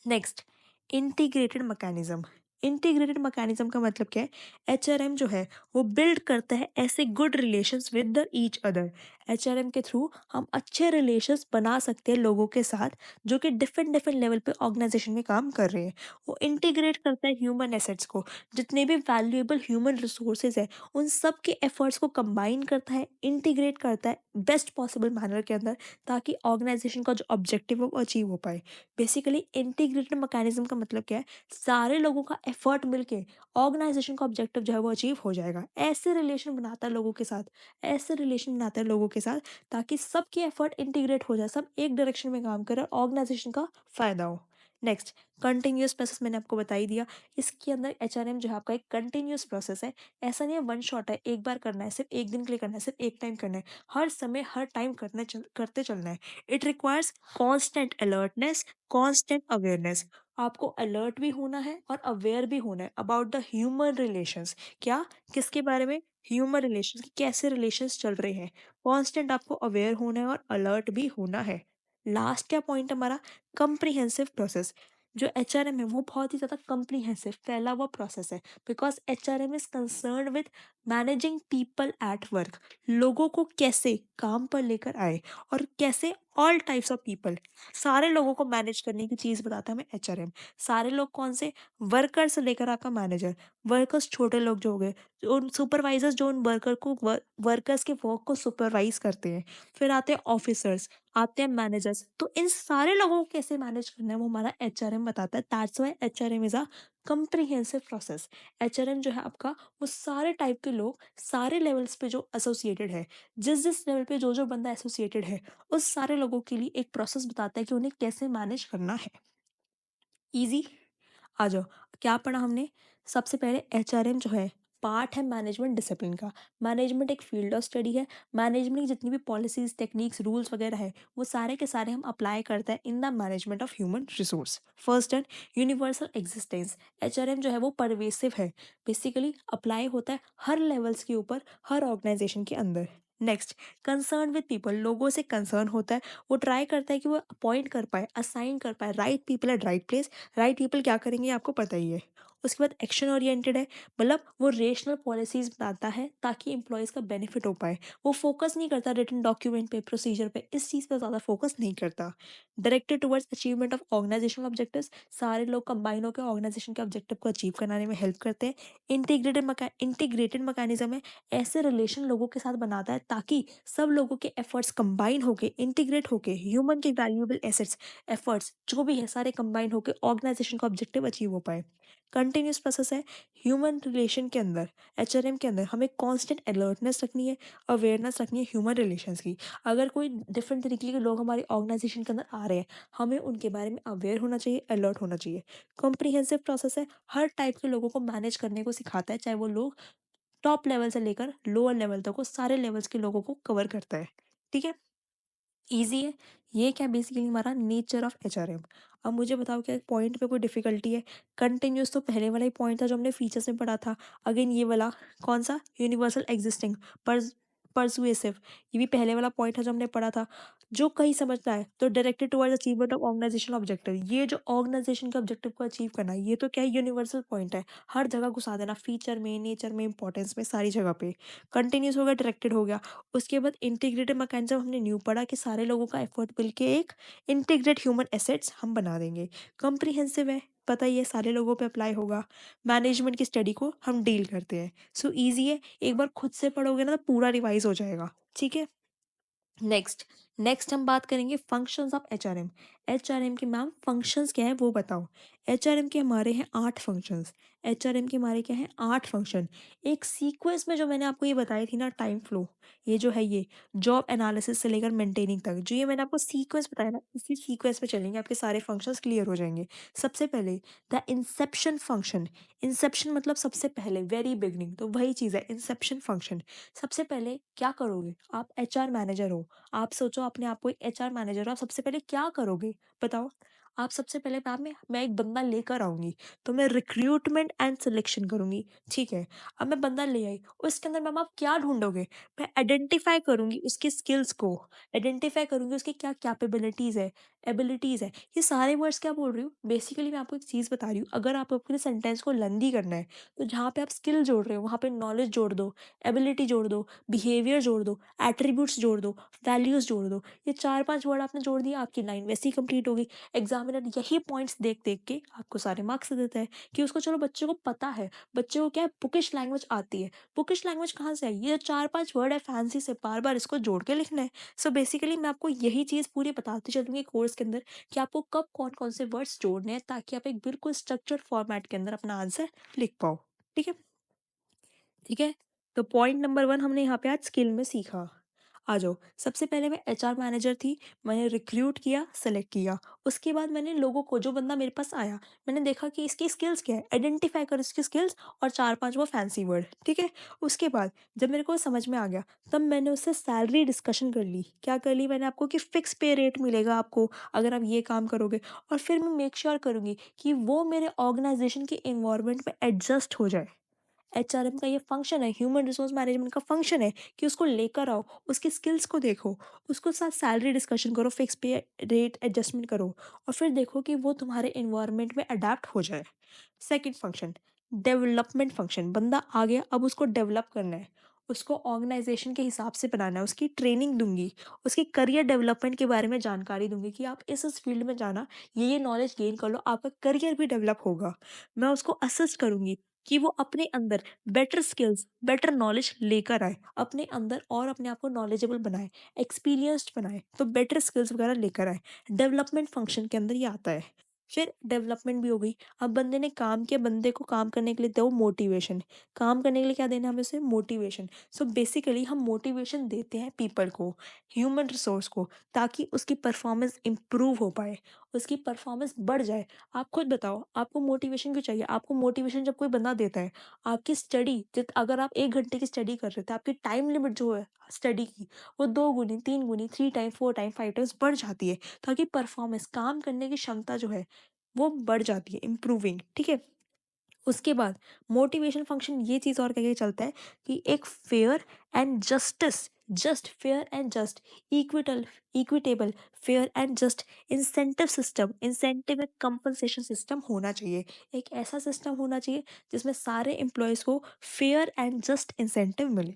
Next, integrated mechanism. Integrated mechanism का मतलब क्या है, एचआरएम जो है वो बिल्ड करता है ऐसे good relations with the each other. HRM के थ्रू हम अच्छे रिलेशंस बना सकते हैं लोगों के साथ जो कि डिफरेंट डिफरेंट लेवल पे ऑर्गेनाइजेशन में काम कर रहे हैं। वो इंटीग्रेट करता है ह्यूमन एसेट्स को, जितने भी वैल्यूएबल ह्यूमन रिसोर्सेज है उन सब के एफर्ट्स को कंबाइन करता है, इंटीग्रेट करता है बेस्ट पॉसिबल मैनर के अंदर, ताकि ऑर्गेनाइजेशन का जो ऑब्जेक्टिव है वो अचीव हो पाए। बेसिकली इंटीग्रेटेड मैकेनिज्म का मतलब क्या है, सारे लोगों का एफर्ट मिलके ऑर्गेनाइजेशन का ऑब्जेक्टिव जो है वो अचीव हो जाएगा। ऐसे रिलेशन बनाता है लोगों के साथ, ऐसे रिलेशन बनाता है लोगों के साथ ताकि सबके एफर्ट इंटीग्रेट हो जाए, सब एक डायरेक्शन में काम करे और ऑर्गेनाइजेशन का फायदा हो। नेक्स्ट, कंटिन्यूस प्रोसेस, मैंने आपको बता ही दिया। इसके अंदर एचआरएम जो है आपका एक कंटिन्यूस प्रोसेस है। ऐसा नहीं है वन शॉट है, एक बार करना है, सिर्फ एक दिन के लिए करना है, सिर्फ एक टाइम करना है, हर समय हर टाइम करते चलना है। It requires constant alertness, constant awareness. आपको अलर्ट भी होना है और अवेयर भी होना है अबाउट द ह्यूमन रिलेशंस। क्या, किसके बारे में, ह्यूमन रिलेशंस, कैसे रिलेशंस चल रहे हैं। कांस्टेंट आपको अवेयर होना है और अलर्ट भी होना है। लास्ट क्या पॉइंट हमारा, कंप्रीहेंसिव प्रोसेस। जो एचआरएम है वो बहुत ही ज़्यादा कंप्रीहेंसिव फैला हुआ प्रोसेस है, because HRM is concern with managing people at work. लोगों को कैसे काम पर लेकर आए और कैसे ऑल टाइप्स ऑफ पीपल, सारे लोगों को मैनेज करने की चीज़ बताता है हमें एचआरएम। सारे लोग कौन से, वर्कर से लेकर आपका मैनेजर। वर्कर्स छोटे लोग जो हो गए, जो उन सुपरवाइजर्स जो उन वर्कर को, वर्कर्स के वर्क को सुपरवाइज करते हैं। फिर आते हैं ऑफिसर्स, आते हैं मैनेजर्स। तो इन सारे लोगों को कैसे मैनेज करना है वो हमारा एचआरएम बताता है। That's why HRM is a comprehensive process. HRM जो है आपका, वो सारे टाइप के लोग, सारे लेवल्स पे जो एसोसिएटेड है, जिस जिस लेवल पे जो जो बंदा एसोसिएटेड है, उस सारे लोगों के लिए एक प्रोसेस बताता है कि उन्हें कैसे मैनेज करना है। ईजी। आ जाओ, क्या पढ़ा हमने? सबसे पहले एचआरएम जो है पार्ट है मैनेजमेंट डिसिप्लिन का। मैनेजमेंट एक फील्ड ऑफ स्टडी है। मैनेजमेंट की जितनी भी पॉलिसीज, टेक्निक्स, रूल्स वगैरह है, वो सारे के सारे हम अप्लाई करते हैं इन the management of human resource. First and universal existence. HRM जो है वो परवेसिव है, बेसिकली अप्लाई होता है हर लेवल्स के ऊपर, हर ऑर्गेनाइजेशन के अंदर। नेक्स्ट, कंसर्न विद पीपल, लोगों से कंसर्न होता है। वो ट्राई करता है कि वो अपॉइंट कर पाए, असाइन कर पाए right people at right place. Right people क्या करेंगे आपको पता ही है। उसके बाद एक्शन ओरिएंटेड है, मतलब वो रेशनल पॉलिसीज बनाता है ताकि एम्प्लॉयज़ का बेनिफिट हो पाए। वो फोकस नहीं करता रिटन डॉक्यूमेंट पे, प्रोसीजर पे, इस चीज़ पे ज़्यादा फोकस नहीं करता। Directed towards achievement of organisational objectives, सारे लोग कंबाइन होकर ऑर्गेनाइजेशन के ऑब्जेक्टिव को अचीव कराने में हेल्प करते हैं। इंटीग्रेटेड मैकेनिज्म है, ऐसे रिलेशन लोगों के साथ बनाता है ताकि सब लोगों के एफर्ट्स कंबाइन होके, इंटीग्रेट होके, ह्यूमन के वैल्यूएबल एसेट्स, एफर्ट्स जो भी है सारे कंबाइन होकर ऑर्गेनाइजेशन का ऑब्जेक्टिव अचीव हो पाए। कंटिन्यूस प्रोसेस है। ह्यूमन रिलेशन के अंदर, एचआरएम के अंदर हमें कांस्टेंट अलर्टनेस रखनी है, अवेयरनेस रखनी है ह्यूमन रिलेशंस की। अगर कोई डिफरेंट तरीके के लोग हमारी ऑर्गेनाइजेशन के अंदर आ रहे हैं, हमें उनके बारे में अवेयर होना चाहिए, अलर्ट होना चाहिए। कॉम्प्रिहेंसिव प्रोसेस है, हर टाइप के लोगों को मैनेज करने को सिखाता है, चाहे वो लोग टॉप लेवल से लेकर लोअर लेवल तक, वो सारे लेवल्स के लोगों को कवर करता है। ठीक है, ईज़ी है। ये क्या बेसिकली हमारा नेचर ऑफ एचआरएम। अब मुझे बताओ क्या पॉइंट पे कोई डिफिकल्टी है? कंटिन्यूअस तो पहले वाला ही पॉइंट था जो हमने फीचर्स में पढ़ा था। अगेन ये वाला कौन सा? यूनिवर्सल एग्जिस्टिंग, परसुएसिव, ये भी पहले वाला पॉइंट था जो हमने पढ़ा था। जो कहीं समझता है तो directed towards achievement of organisational objective, ये जो ऑर्गेनाइजेशन के ऑब्जेक्टिव को अचीव करना है, ये तो क्या है, यूनिवर्सल पॉइंट है। हर जगह घुसा देना, फीचर में, नेचर में, इंपॉर्टेंस में, सारी जगह पे। कंटिन्यूस हो गया, डायरेक्टेड हो गया। उसके बाद इंटीग्रेटेड मैकेनिज्म हमने न्यू पढ़ा कि सारे लोगों का एफर्ट मिलके एक इंटीग्रेट ह्यूमन एसेट्स हम बना देंगे। कॉम्प्रिहेंसिव है, पता ही है सारे लोगों पे अप्लाई होगा। मैनेजमेंट की स्टडी को हम डील करते हैं। सो ईजी है, एक बार खुद से पढ़ोगे ना तो पूरा रिवाइज हो जाएगा। ठीक है, नेक्स्ट। नेक्स्ट हम बात करेंगे फंक्शंस ऑफ एचआरएम। एचआरएम के मैम फंक्शंस क्या है वो बताओ। एचआरएम के हमारे हैं 8 फंक्शंस। एचआरएम के हमारे क्या हैं? 8 फंक्शन। एक सीक्वेंस में जो मैंने आपको ये बताई थी ना, टाइम फ्लो, ये जो है ये जॉब एनालिसिस से लेकर मेंटेनिंग तक, जो ये मैंने आपको सीक्वेंस बताया ना, इसी सीक्वेंस में चलेंगे, आपके सारे फंक्शंस क्लियर हो जाएंगे। सबसे पहले द इंसेप्शन फंक्शन। इंसेप्शन मतलब सबसे पहले, वेरी बिगनिंग, तो वही चीज़ है इंसेप्शन फंक्शन। सबसे पहले क्या करोगे? आप एचआर मैनेजर हो, आप सोचो अपने आप को एक एचआर मैनेजर हो, आप सबसे पहले क्या करोगे बताओ? आप सबसे पहले मैम मैं एक बंदा लेकर आऊंगी, तो मैं रिक्रूटमेंट एंड सिलेक्शन करूंगी। ठीक है, अब मैं बंदा ले आई, उसके अंदर मैम आप क्या ढूंढोगे? मैं आइडेंटिफाई करूंगी उसकी स्किल्स को, आइडेंटिफाई करूंगी उसकी क्या कैपेबिलिटीज है, एबिलिटीज है। ये सारे वर्ड्स क्या बोल रही हूँ? बेसिकली मैं आपको एक चीज बता रही हूँ, अगर आप अपने सेंटेंस को लंदी करना है, तो जहाँ पे आप स्किल जोड़ रहे हो वहाँ पे नॉलेज जोड़ दो, एबिलिटी जोड़ दो, बिहेवियर जोड़ दो, एट्रीब्यूट्स जोड़ दो, वैल्यूज जोड़ दो। ये 4-5 वर्ड आपने जोड़ दिया, आपकी लाइन वैसे ही कंप्लीट होगी। एग्जामिनर यही पॉइंट्स देख देख के आपको सारे मार्क्स देता है कि उसको, चलो बच्चे को पता है, बच्चे को क्या है, बुकिश लैंग्वेज आती है। बुकिश लैंग्वेज कहाँ से आई? ये 4-5 वर्ड है फैंसी से, बार बार इसको जोड़ के लिखना है। सो बेसिकली मैं आपको यही चीज़ पूरी बताती चलूंगी कोर्स के अंदर कि आपको कब कौन कौन से वर्ड्स जोड़ने हैं, ताकि आप एक बिल्कुल स्ट्रक्चर्ड फॉर्मेट के अंदर अपना आंसर लिख पाओ। ठीक है, ठीक है। तो पॉइंट नंबर 1 हमने यहाँ पे आज स्किल में सीखा। आ जाओ, सबसे पहले मैं एचआर मैनेजर थी, मैंने रिक्रूट किया, सेलेक्ट किया। उसके बाद मैंने लोगों को, जो बंदा मेरे पास आया, मैंने देखा कि इसकी स्किल्स क्या है, आइडेंटिफाई कर इसकी स्किल्स, और 4-5 वो फैंसी वर्ड। ठीक है, उसके बाद जब मेरे को समझ में आ गया, तब मैंने उससे सैलरी डिस्कशन कर ली। क्या कर ली मैंने? आपको कि फिक्स पे रेट मिलेगा आपको अगर आप ये काम करोगे। और फिर मैं मेक श्योर करूंगी कि वो मेरे ऑर्गेनाइजेशन के इन्वायरमेंट में एडजस्ट हो जाए। एचआरएम का ये फंक्शन है, ह्यूमन रिसोर्स मैनेजमेंट का फंक्शन है कि उसको लेकर आओ, उसकी स्किल्स को देखो, उसको साथ सैलरी डिस्कशन करो, फिक्स पे रेट एडजस्टमेंट करो, और फिर देखो कि वो तुम्हारे इन्वायरमेंट में अडेप्ट हो जाए। Second function, development function. बंदा आ गया, अब उसको डेवलप करना है, उसको ऑर्गेनाइजेशन के हिसाब से बनाना है, उसकी ट्रेनिंग दूंगी, उसकी करियर डेवलपमेंट के बारे में जानकारी दूंगी कि आप इस फील्ड में जाना, ये नॉलेज गेन कर लो, आपका करियर भी डेवलप होगा। मैं उसको असिस्ट करूंगी कि वो अपने अंदर बेटर स्किल्स, बेटर नॉलेज लेकर आए, अपने अंदर और अपने आप को नॉलेजेबल बनाए, एक्सपीरियंस्ड बनाए, तो बेटर स्किल्स वगैरह लेकर आए। डेवलपमेंट फंक्शन के अंदर ये आता है। फिर डेवलपमेंट भी हो गई। अब बंदे ने काम किया, बंदे को काम करने के लिए दो मोटिवेशन। काम करने के लिए क्या देना है हमें उसे? मोटिवेशन। सो बेसिकली हम मोटिवेशन देते हैं पीपल को, ह्यूमन रिसोर्स को, ताकि उसकी परफॉर्मेंस इंप्रूव हो पाए, उसकी परफॉर्मेंस बढ़ जाए। आप खुद बताओ, आपको मोटिवेशन क्यों चाहिए? आपको मोटिवेशन जब कोई बंदा देता है, आपकी स्टडी जित अगर आप 1 घंटे की स्टडी कर रहे थे, आपकी टाइम लिमिट जो है स्टडी की, वो 2 गुनी, 3 गुनी, 3 टाइम, 4 टाइम, 5 टाइम्स बढ़ जाती है, ताकि परफॉर्मेंस, काम करने की क्षमता जो है वो बढ़ जाती है, इम्प्रूविंग, ठीक है। उसके बाद मोटिवेशन फंक्शन ये चीज़ और कह के चलता है कि एक fair and justice, just fair and just, acquittal equitable, fair and just incentive system, incentive and compensation system होना चाहिए। एक ऐसा सिस्टम होना चाहिए जिसमें सारे एम्प्लॉयज़ को फेयर एंड जस्ट इंसेंटिव मिले।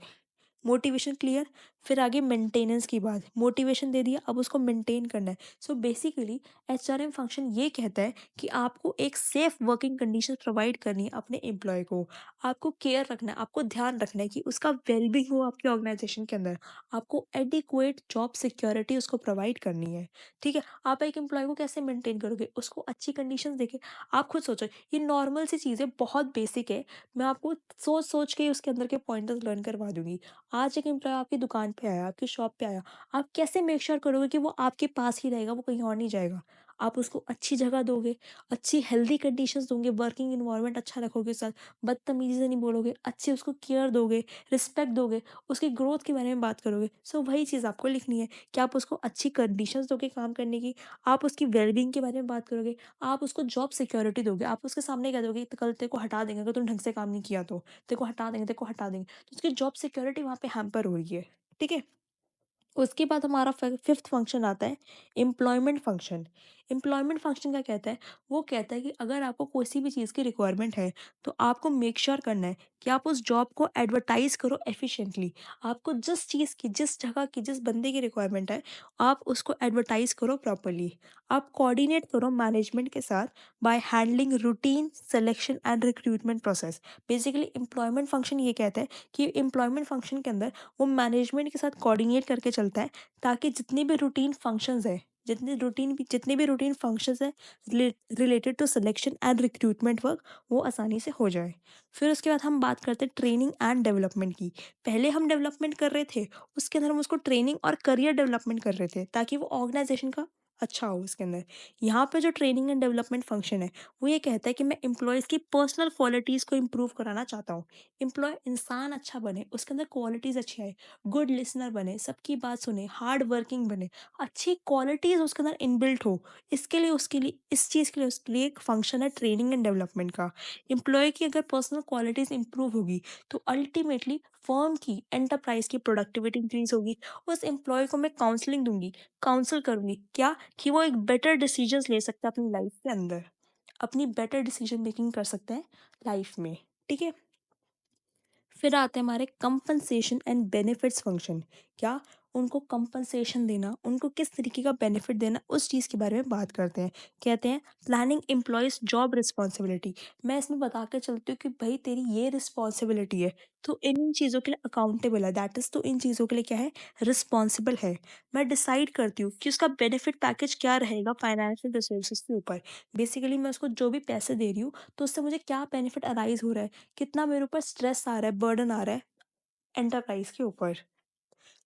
Motivation clear. फिर आगे मेंटेनेंस की बात। मोटिवेशन दे दिया, अब उसको मेंटेन करना है। सो बेसिकली एचआरएम फंक्शन ये कहता है कि आपको एक सेफ वर्किंग कंडीशन प्रोवाइड करनी है अपने एम्प्लॉय को। आपको केयर रखना है, आपको ध्यान रखना है कि उसका वेलबींग हो आपके ऑर्गेनाइजेशन के अंदर। आपको एडिक्वेट जॉब सिक्योरिटी उसको प्रोवाइड करनी है, ठीक है। आप एक एम्प्लॉय को कैसे मेंटेन करोगे? उसको अच्छी कंडीशंस देके। आप खुद सोचो, ये नॉर्मल सी चीज़ें बहुत बेसिक है, मैं आपको सोच सोच के ही उसके अंदर के पॉइंटर्स लर्न करवा दूंगी। आज एक एम्प्लॉय आपकी दुकान पे आया, आपकी शॉप पे आया, आप कैसे मेक श्योर करोगे कि वो आपके पास ही रहेगा, वो कहीं और नहीं जाएगा? आप उसको अच्छी जगह दोगे, अच्छी हेल्दी कंडीशंस दोगे, वर्किंग एनवायरनमेंट अच्छा रखोगे, साथ बदतमीजी से नहीं बोलोगे, अच्छी उसको केयर दोगे, रिस्पेक्ट दोगे, उसकी ग्रोथ के बारे में बात करोगे। सो वही चीज़ आपको लिखनी है कि आप उसको अच्छी कंडीशंस दोगे काम करने की, आप उसकी वेलबींग के बारे में बात करोगे, आप उसको जॉब सिक्योरिटी दोगे। आप उसके सामने कह दोगे, कल तेरे को हटा देंगे अगर तूने ढंग से काम नहीं किया तो, तेरे को हटा देंगे, तेरे को हटा देंगे। तो उसकी जॉब सिक्योरिटी वहाँ पे हैम्पर हो रही है, ठीक है। उसके बाद हमारा फिफ्थ फंक्शन आता है एम्प्लॉयमेंट फंक्शन। एम्प्लॉयमेंट फंक्शन क्या कहता है? वो कहता है कि अगर आपको किसी भी चीज़ की रिक्वायरमेंट है, तो आपको मेक श्योर करना है कि आप उस जॉब को एडवर्टाइज करो एफिशिएंटली। आपको जिस चीज़ की, जिस जगह की, जिस बंदे की रिक्वायरमेंट है, आप उसको एडवर्टाइज करो प्रॉपरली। आप कोऑर्डिनेट करो मैनेजमेंट के साथ by handling routine selection and recruitment process. Basically employment function ये कहता है कि एम्प्लॉयमेंट फंक्शन के अंदर वो मैनेजमेंट के साथ कोऑर्डिनेट करके चलता है, ताकि जितने भी रूटीन फंक्शंस हैं related to selection and recruitment work, वो आसानी से हो जाए। फिर उसके बाद हम बात करते हैं ट्रेनिंग एंड डेवलपमेंट की। पहले हम डेवलपमेंट कर रहे थे, उसके अंदर हम उसको ट्रेनिंग और करियर डेवलपमेंट कर रहे थे, ताकि वो ऑर्गेनाइजेशन का अच्छा हो उसके अंदर। यहाँ पे जो ट्रेनिंग एंड डेवलपमेंट फंक्शन है, वो ये कहता है कि मैं एम्प्लॉयज़ की पर्सनल क्वालिटीज़ को इम्प्रूव कराना चाहता हूँ। एम्प्लॉय इंसान अच्छा बने, उसके अंदर क्वालिटीज़ अच्छी आए, गुड लिसनर बने, सबकी बात सुने, हार्ड वर्किंग बने, अच्छी क्वालिटीज़ उसके अंदर इनबिल्ट हो। इसके लिए उसके लिए इस चीज़ के लिए उसके लिए एक फंक्शन है ट्रेनिंग एंड डेवलपमेंट का। एम्प्लॉय की अगर पर्सनल क्वालिटीज़ इंप्रूव होगी, तो अल्टीमेटली फर्म की, एंटरप्राइज की प्रोडक्टिविटी इंक्रीज होगी। उस एम्प्लॉय को मैं काउंसलिंग दूंगी, काउंसल करूंगी, क्या कि वो एक बेटर डिसीजंस ले सकता है अपनी लाइफ के अंदर, अपनी बेटर डिसीजन मेकिंग कर सकते हैं लाइफ में, ठीक है। फिर आते हैं हमारे कंपनसेशन एंड बेनिफिट्स फंक्शन। क्या? उनको कंपनसेशन देना, उनको किस तरीके का बेनिफिट देना, उस चीज़ के बारे में बात करते हैं। कहते हैं प्लानिंग एम्प्लॉयज़ जॉब रिस्पॉन्सिबिलिटी। मैं इसमें बता के चलती हूँ कि भाई तेरी ये रिस्पॉन्सिबिलिटी है, तो इन चीज़ों के लिए अकाउंटेबल है, दैट इज़ तो इन चीज़ों के लिए क्या है? रिस्पॉन्सिबल है। मैं डिसाइड करती हूँ कि उसका बेनिफिट पैकेज क्या रहेगा फाइनेंशियल रिसोर्सेज के ऊपर। बेसिकली मैं उसको जो भी पैसे दे रही हूँ, तो उससे मुझे क्या बेनिफिट अराइज हो रहा है, कितना मेरे ऊपर स्ट्रेस आ रहा है, बर्डन आ रहा है एंटरप्राइज के ऊपर।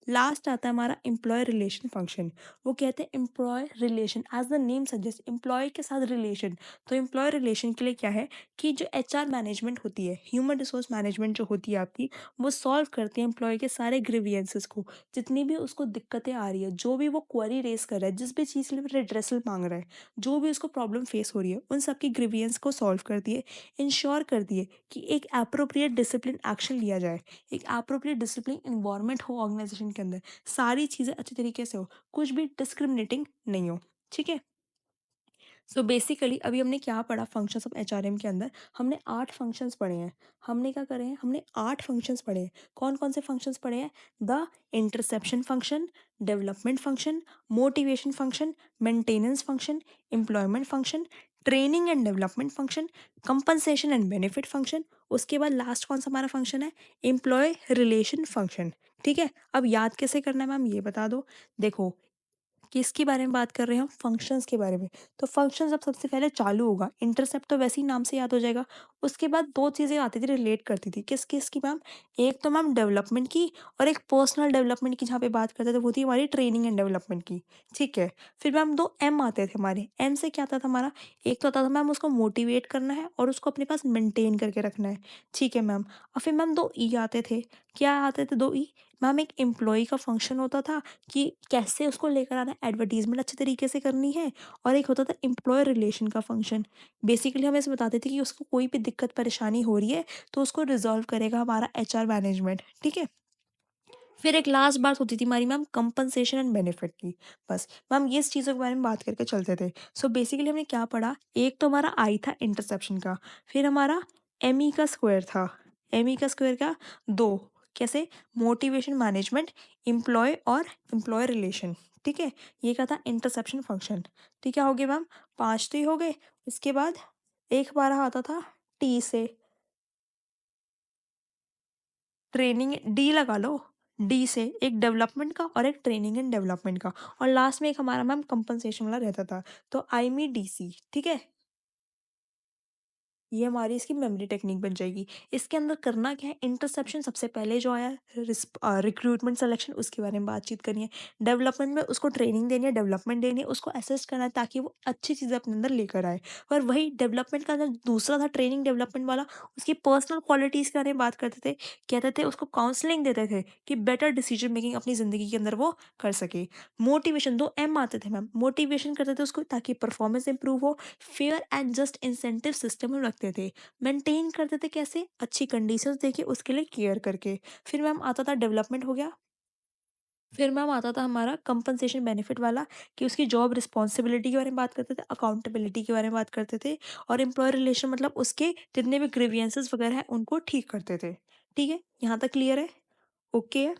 लास्ट आता है हमारा एम्प्लॉय रिलेशन फंक्शन। वो कहते हैं employ relation, as the name suggest, employ के साथ रिलेशन। तो एम्प्लॉय रिलेशन के लिए क्या है कि जो एचआर मैनेजमेंट होती है, ह्यूमन रिसोर्स मैनेजमेंट जो होती है आपकी, वो सॉल्व करती है एम्प्लॉय के सारे ग्रीवियंसेस को। जितनी भी उसको दिक्कतें आ रही है, जो भी वो क्वेरी रेस कर रहा है, जिस भी चीज़ के लिए रिड्रेसल मांग रहा है, जो भी उसको प्रॉब्लम फेस हो रही है, उन सबकी ग्रीवियंस को सॉल्व करती है। इंश्योर करती है कि एक अप्रोप्रिएट डिसिप्लिन एक्शन लिया जाए, एक अप्रोप्रिएट डिसिप्लिन इन्वायरमेंट हो ऑर्गेनाइजेशन के अंदर, सारी चीज़ें अच्छी तरीके से हो, कुछ भी डिस्क्रिमिनेटिंग नहीं हो, ठीक है। सो बेसिकली अभी हमने क्या पढ़ा फंक्शंस ऑफ एचआरएम के अंदर? हमने 8 फंक्शंस पढ़े हैं। हमने क्या करे हैं? हमने 8 फंक्शंस पढ़े हैं। कौन-कौन से फंक्शंस पढ़े हैं? The interception function, development function, motivation function, maintenance function, employment function, training and development function, compensation and benefit function. उसके बाद लास्ट कौन सा हमारा फंक्शन है? एम्प्लॉय रिलेशन फंक्शन, ठीक है। अब याद कैसे करना है मैम, ये बता दो। देखो, किसके बारे में बात कर रहे हैं हम? फंक्शंस के बारे में। तो फंक्शन जब सबसे पहले चालू होगा, इंटरसेप्ट तो वैसे ही नाम से याद हो जाएगा। उसके बाद 2 चीज़ें आती थी, रिलेट करती थी। किस-किस की मैम? एक तो मैम डेवलपमेंट की और एक पर्सनल डेवलपमेंट की जहाँ पे बात करते थे वो थी हमारी ट्रेनिंग एंड डेवलपमेंट की, ठीक है? फिर मैम 2 एम आते थे हमारे। एम से क्या आता था हमारा? एक तो आता था मैम उसको मोटिवेट करना है और उसको अपने पास मेंटेन करके रखना है, ठीक है मैम? और फिर मैम 2 ई आते थे। क्या आते थे 2 ई? मैम एक एम्प्लॉयी का फंक्शन होता था कि कैसे उसको लेकर आना है, एडवर्टाइज़मेंट अच्छे तरीके से करनी है, और एक होता था एम्प्लॉयर रिलेशन का फंक्शन। बेसिकली हम ऐसे बताते थे कि उसको कोई भी दिक्कत परेशानी हो रही है तो उसको रिज़ॉल्व करेगा हमारा एचआर मैनेजमेंट, ठीक है? फिर एक लास्ट बात होती थी हमारी मैम कंपनसेशन एंड बेनिफिट की। बस मैम ये इस चीज़ों के बारे में बात करके चलते थे। सो बेसिकली हमने क्या पढ़ा? एक तो हमारा आई था इंटरसेप्शन का, फिर हमारा एमई का स्क्वायर था। एमई का स्क्वायर का 2 कैसे? मोटिवेशन मैनेजमेंट, एम्प्लॉय और एम्प्लॉयर रिलेशन, ठीक है? ये क्या था? Interception function. तो क्या हो गया मैम? 5 तो ये हो गए। इसके बाद एक हमारा आता था टी से, ट्रेनिंग डी लगा लो। डी से एक डेवलपमेंट का और एक ट्रेनिंग एंड डेवलपमेंट का, और लास्ट में एक हमारा मैम कंपनसेशन वाला रहता था। तो आई मी डी सी, ठीक है? ये हमारी इसकी मेमोरी टेक्निक बन जाएगी। इसके अंदर करना क्या है? इंटरसेप्शन सबसे पहले जो आया, रिक्रूटमेंट सिलेक्शन, उसके बारे में बातचीत करनी है। डेवलपमेंट में उसको ट्रेनिंग देनी है, डेवलपमेंट देनी है, उसको असिस्ट करना है ताकि वो अच्छी चीज़ें अपने अंदर लेकर आए। और वही डेवलपमेंट का जो दूसरा था ट्रेनिंग डेवलपमेंट वाला, उसकी पर्सनल क्वालिटीज़ के बारे में बात करते थे। कहते थे उसको काउंसलिंग देते थे कि बेटर डिसीजन मेकिंग अपनी ज़िंदगी के अंदर वो कर सके। मोटिवेशन 2 एम आते थे मैम। मोटिवेशन करते थे उसको ताकि परफॉर्मेंस इंप्रूव हो। Fair and just incentive system हम रखते थे। मेंटेन करते थे कैसे? अच्छी कंडीशंस देके उसके लिए केयर करके। फिर मैम आता था डेवलपमेंट हो गया। फिर मैम आता था हमारा कंपनसेशन बेनिफिट वाला कि उसकी जॉब रिस्पॉन्सिबिलिटी के बारे में बात करते थे, अकाउंटेबिलिटी के बारे में बात करते थे, और एम्प्लॉयर रिलेशन मतलब उसके जितने भी ग्रीवियंसेस वगैरह हैं उनको ठीक करते थे। ठीक है? यहाँ तक क्लियर है? ओके है?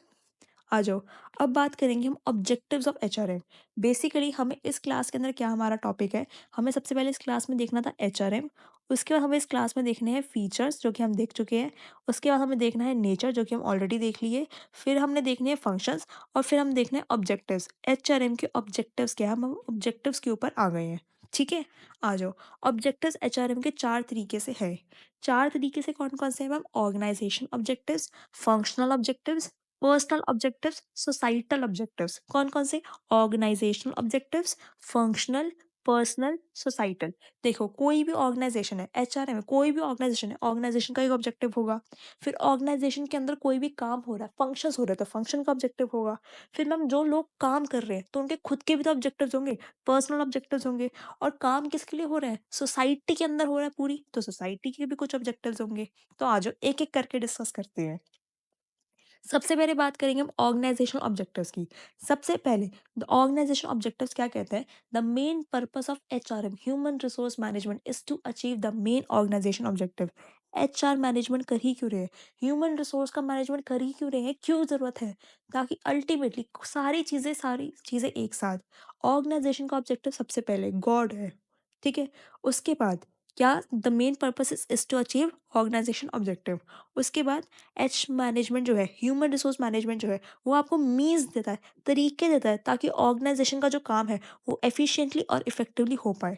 आ जाओ। अब बात करेंगे हम ऑब्जेक्टिव्स ऑफ एचआरएम। बेसिकली हमें इस क्लास के अंदर क्या हमारा टॉपिक है, हमें सबसे पहले इस क्लास में देखना था एचआरएम। उसके बाद हमें इस क्लास में देखने हैं फीचर्स जो कि हम देख चुके हैं। उसके बाद हमें देखना है नेचर जो कि हम ऑलरेडी देख लिए। फिर हमने देखने हैं फंक्शंस, और फिर हम देखना है ऑब्जेक्टिव्स। एचआरएम के ऑब्जेक्टिव्स क्या है, हम ऑब्जेक्टिव्स के ऊपर आ गए हैं। ठीक है? आ जाओ। ऑब्जेक्टिव्स एचआरएम के 4 तरीके से है। 4 तरीके से कौन-कौन से हैं ma'am? Organisation objectives, functional objectives, personal objectives, societal objectives. कौन-कौन से? Organisational objectives, functional, personal, societal. देखो कोई भी ऑर्गेनाइजेशन है, एचआरएम है, कोई भी ऑर्गेनाइजेशन है, ऑर्गेनाइजेशन का एक ऑब्जेक्टिव होगा। फिर ऑर्गेनाइजेशन के अंदर कोई भी काम हो रहा है, फंक्शंस हो रहे हैं तो फंक्शन का ऑब्जेक्टिव होगा। फिर मैम जो लोग काम कर रहे हैं तो उनके खुद के भी तो ऑब्जेक्टिव्स होंगे, पर्सनल ऑब्जेक्टिव्स होंगे। और काम किसके लिए हो रहा है? सोसाइटी के अंदर हो रहा है पूरी, तो सोसाइटी के भी कुछ ऑब्जेक्टिव्स होंगे। तो आ जाओ एक-एक करके डिस्कस करते हैं। सबसे पहले बात करेंगे हम ऑर्गेनाइजेशनल ऑब्जेक्टिव्स की। सबसे पहले द ऑर्गेनाइजेशन ऑब्जेक्टिव्स क्या कहते हैं? The main purpose of HRM human resource management is to achieve the main organisation objective. HR management कर ही क्यों रहे हैं? ह्यूमन रिसोर्स का मैनेजमेंट कर ही क्यों रहे हैं? क्यों जरूरत है? ताकि अल्टीमेटली सारी चीजें एक साथ। ऑर्गेनाइजेशन का ऑब्जेक्टिव सबसे पहले गॉड है, ठीक है? उसके बाद क्या? The main purpose is to achieve organisation objective. उसके बाद एच मैनेजमेंट जो है, ह्यूमन रिसोर्स मैनेजमेंट जो है, वो आपको मीन्स देता है, तरीके देता है ताकि ऑर्गेनाइजेशन का जो काम है वो एफिशिएंटली और इफेक्टिवली हो पाए।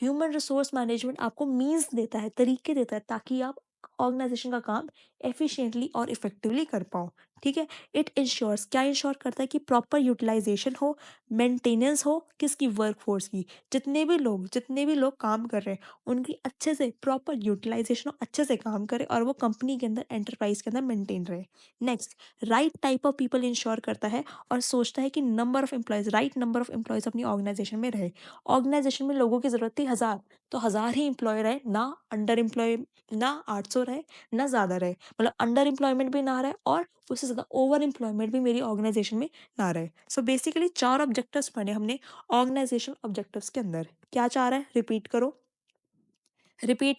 ह्यूमन रिसोर्स मैनेजमेंट आपको मीन्स देता है, तरीके देता है ताकि आप ऑर्गेनाइजेशन का काम एफिशिएंटली और इफेक्टिवली कर पाओ। ठीक है? इट इंश्योर्स, क्या इंश्योर करता है कि प्रॉपर यूटिलाइजेशन हो, मेंटेनेंस हो किसकी? वर्कफोर्स की। जितने भी लोग काम कर रहे हैं उनकी अच्छे से प्रॉपर यूटिलाइजेशन हो, अच्छे से काम करे और वो कंपनी के अंदर, एंटरप्राइज के अंदर मेंटेन रहे। Next, right type of people ensure करता है और सोचता है कि number of employees, right number of employees अपनी ऑर्गेनाइजेशन में रहे। ऑर्गेनाइजेशन में लोगों की ज़रूरत थी 1000, तो 1000 ही एम्प्लॉय रहे, ना अंडर एम्प्लॉय, ना 800 रहे, ना ज़्यादा रहे। मतलब अंडर एम्प्लॉयमेंट भी ना रहे और उससे ज़्यादा ओवर एम्प्लॉयमेंट भी मेरी ऑर्गेनाइजेशन में ना रहे। सो बेसिकली 4 ऑब्जेक्टिव्स पढ़े हमने ऑर्गेनाइजेशन ऑब्जेक्टिव्स के अंदर। क्या चाह रहा है? रिपीट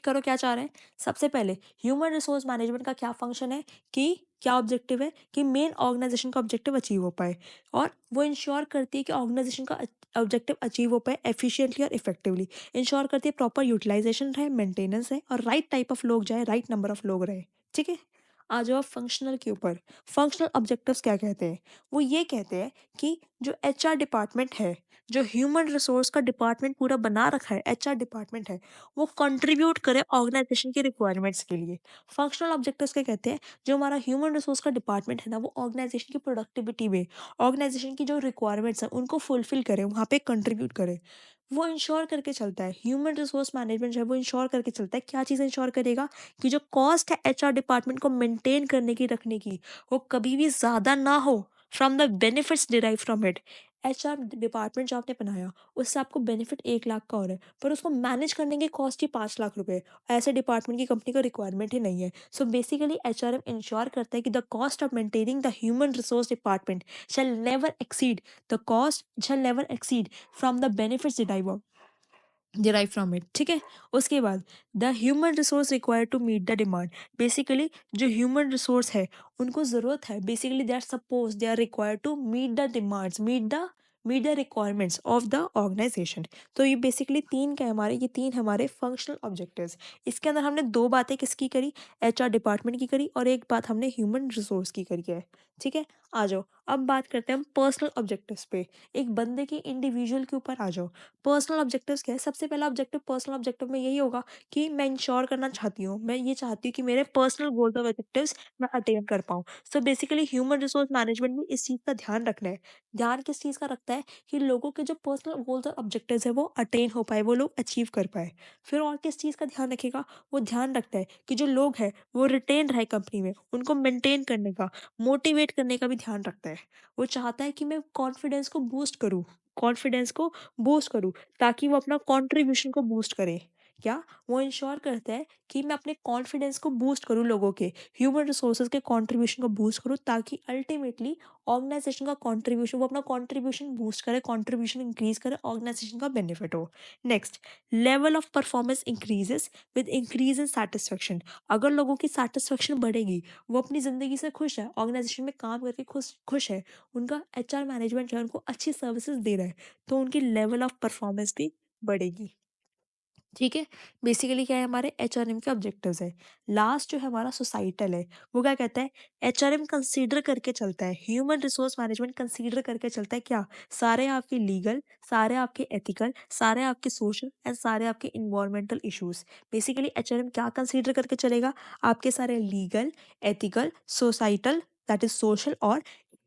करो क्या चाह रहे हैं? सबसे पहले ह्यूमन रिसोर्स मैनेजमेंट का क्या फंक्शन है, कि क्या ऑब्जेक्टिव है कि मेन ऑर्गेनाइजेशन का ऑब्जेक्टिव अचीव हो पाए, और वो इंश्योर करती है कि ऑर्गेनाइजेशन का ऑब्जेक्टिव अचीव हो पाए एफिशिएंटली और इफेक्टिवली। इंश्योर करती है प्रॉपर यूटिलाइजेशन रहे, मेंटेनेंस है, और राइट टाइप ऑफ लोग जाए, राइट नंबर ऑफ लोग रहे। ठीक है? आ जाओ आप फंक्शनल के ऊपर। फंक्शनल ऑब्जेक्टिव्स क्या कहते हैं? वो ये कहते हैं कि जो एचआर डिपार्टमेंट है, जो ह्यूमन रिसोर्स का डिपार्टमेंट पूरा बना रखा है, एचआर डिपार्टमेंट है, वो कंट्रीब्यूट करे ऑर्गेनाइजेशन की रिक्वायरमेंट्स के लिए। फंक्शनल ऑब्जेक्टिव्स क्या कहते हैं? जो हमारा ह्यूमन रिसोर्स का डिपार्टमेंट है ना, वो ऑर्गेनाइजेशन की प्रोडक्टिविटी में, ऑर्गेनाइजेशन की जो रिक्वायरमेंट्स हैं उनको फुलफिल करे, वहाँ पे कंट्रीब्यूट करे। वो इंश्योर करके चलता है, ह्यूमन रिसोर्स मैनेजमेंट जो है वो इंश्योर करके चलता है। क्या चीज़ इंश्योर करेगा? कि जो कॉस्ट है एचआर डिपार्टमेंट को मेंटेन करने की, रखने की, वो कभी भी ज़्यादा ना हो from the benefits derive from it. HR department जो आपने बनाया, उससे आपको बेनिफिट 1 लाख का हो रहा है, पर उसको मैनेज करने की कॉस्ट ही 5 लाख रुपए। ऐसे डिपार्टमेंट की कंपनी को रिक्वायरमेंट ही नहीं है। सो बेसिकली एचआरएम इंश्योर करता है कि the cost of maintaining the human resource department shall never exceed the cost shall never exceed from the benefits derive from it। ठीक है। उसके बाद the human resource required to meet the demand. Basically जो ह्यूमन रिसोर्स है, उनको ज़रूरत है, basically they are suppose they are required to meet the demands, meet the requirements of the organisation. तो ये बेसिकली तीन क्या है हमारे, ये तीन हमारे फंक्शनल ऑब्जेक्टिव्स। इसके अंदर हमने दो बातें किसकी करी? एचआर डिपार्टमेंट की करी, और एक बात हमने ह्यूमन रिसोर्स की करी है। ठीक है। आ जाओ अब बात करते हैं हम पर्सनल ऑब्जेक्टिव्स पे। एक बंदे के इंडिविजुअल के ऊपर आ जाओ। पर्सनल ऑब्जेक्टिव्स क्या है? सबसे पहला ऑब्जेक्टिव पर्सनल ऑब्जेक्टिव में यही होगा कि मैं इंश्योर करना चाहती हूँ, मैं ये चाहती हूँ कि मेरे पर्सनल गोल्स और ऑब्जेक्टिव्स मैं अटेन कर पाऊँ। So basically human resource management में इस चीज़ का ध्यान रखना है। ध्यान किस चीज़ का रखता है? कि लोगों के जो पर्सनल गोल्स और ऑब्जेक्टिव्स है वो अटेन हो पाए, वो लोग अचीव कर पाए। फिर और किस चीज़ का ध्यान रखेगा? वो ध्यान रखता है कि जो लोग हैं वो रिटेन रहे कंपनी में, उनको मेंटेन करने का, मोटिवेट करने का भी ध्यान रखता है। वो चाहता है कि मैं कॉन्फिडेंस को बूस्ट करूँ, कॉन्फिडेंस को बूस्ट करूँ, ताकि वो अपना कंट्रीब्यूशन को बूस्ट करे। क्या? वो इंश्योर करता है कि मैं अपने कॉन्फिडेंस को बूस्ट करूँ, लोगों के ह्यूमन रिसोर्सेज के कंट्रीब्यूशन को बूस्ट करूँ, ताकि अल्टीमेटली ऑर्गेनाइजेशन का कंट्रीब्यूशन, वो अपना कंट्रीब्यूशन बूस्ट करे, कंट्रीब्यूशन इंक्रीज करे, ऑर्गेनाइजेशन का बेनिफिट हो। Next, level of performance increases with increase in satisfaction. अगर लोगों की सेटिस्फेक्शन बढ़ेगी, वो अपनी ज़िंदगी से खुश है, ऑर्गेनाइजेशन में काम करके खुश खुश है, उनका एचआर मैनेजमेंट जो है उनको अच्छी सर्विसेज दे रहा है, तो उनकी लेवल ऑफ परफॉर्मेंस भी बढ़ेगी। ठीक है। बेसिकली क्या है, हमारे एचआरएम के ऑब्जेक्टिव्स है। लास्ट जो है हमारा सोसाइटल है, वो क्या कहता है? एचआरएम कंसीडर करके चलता है, ह्यूमन रिसोर्स मैनेजमेंट कंसीडर करके चलता है क्या? सारे आपके लीगल, सारे आपके एथिकल, सारे आपके सोशल एंड सारे आपके इन्वायरमेंटल इश्यूज। बेसिकली एचआरएम क्या कंसीडर करके चलेगा? आपके सारे legal, ethical, societal, that is social, और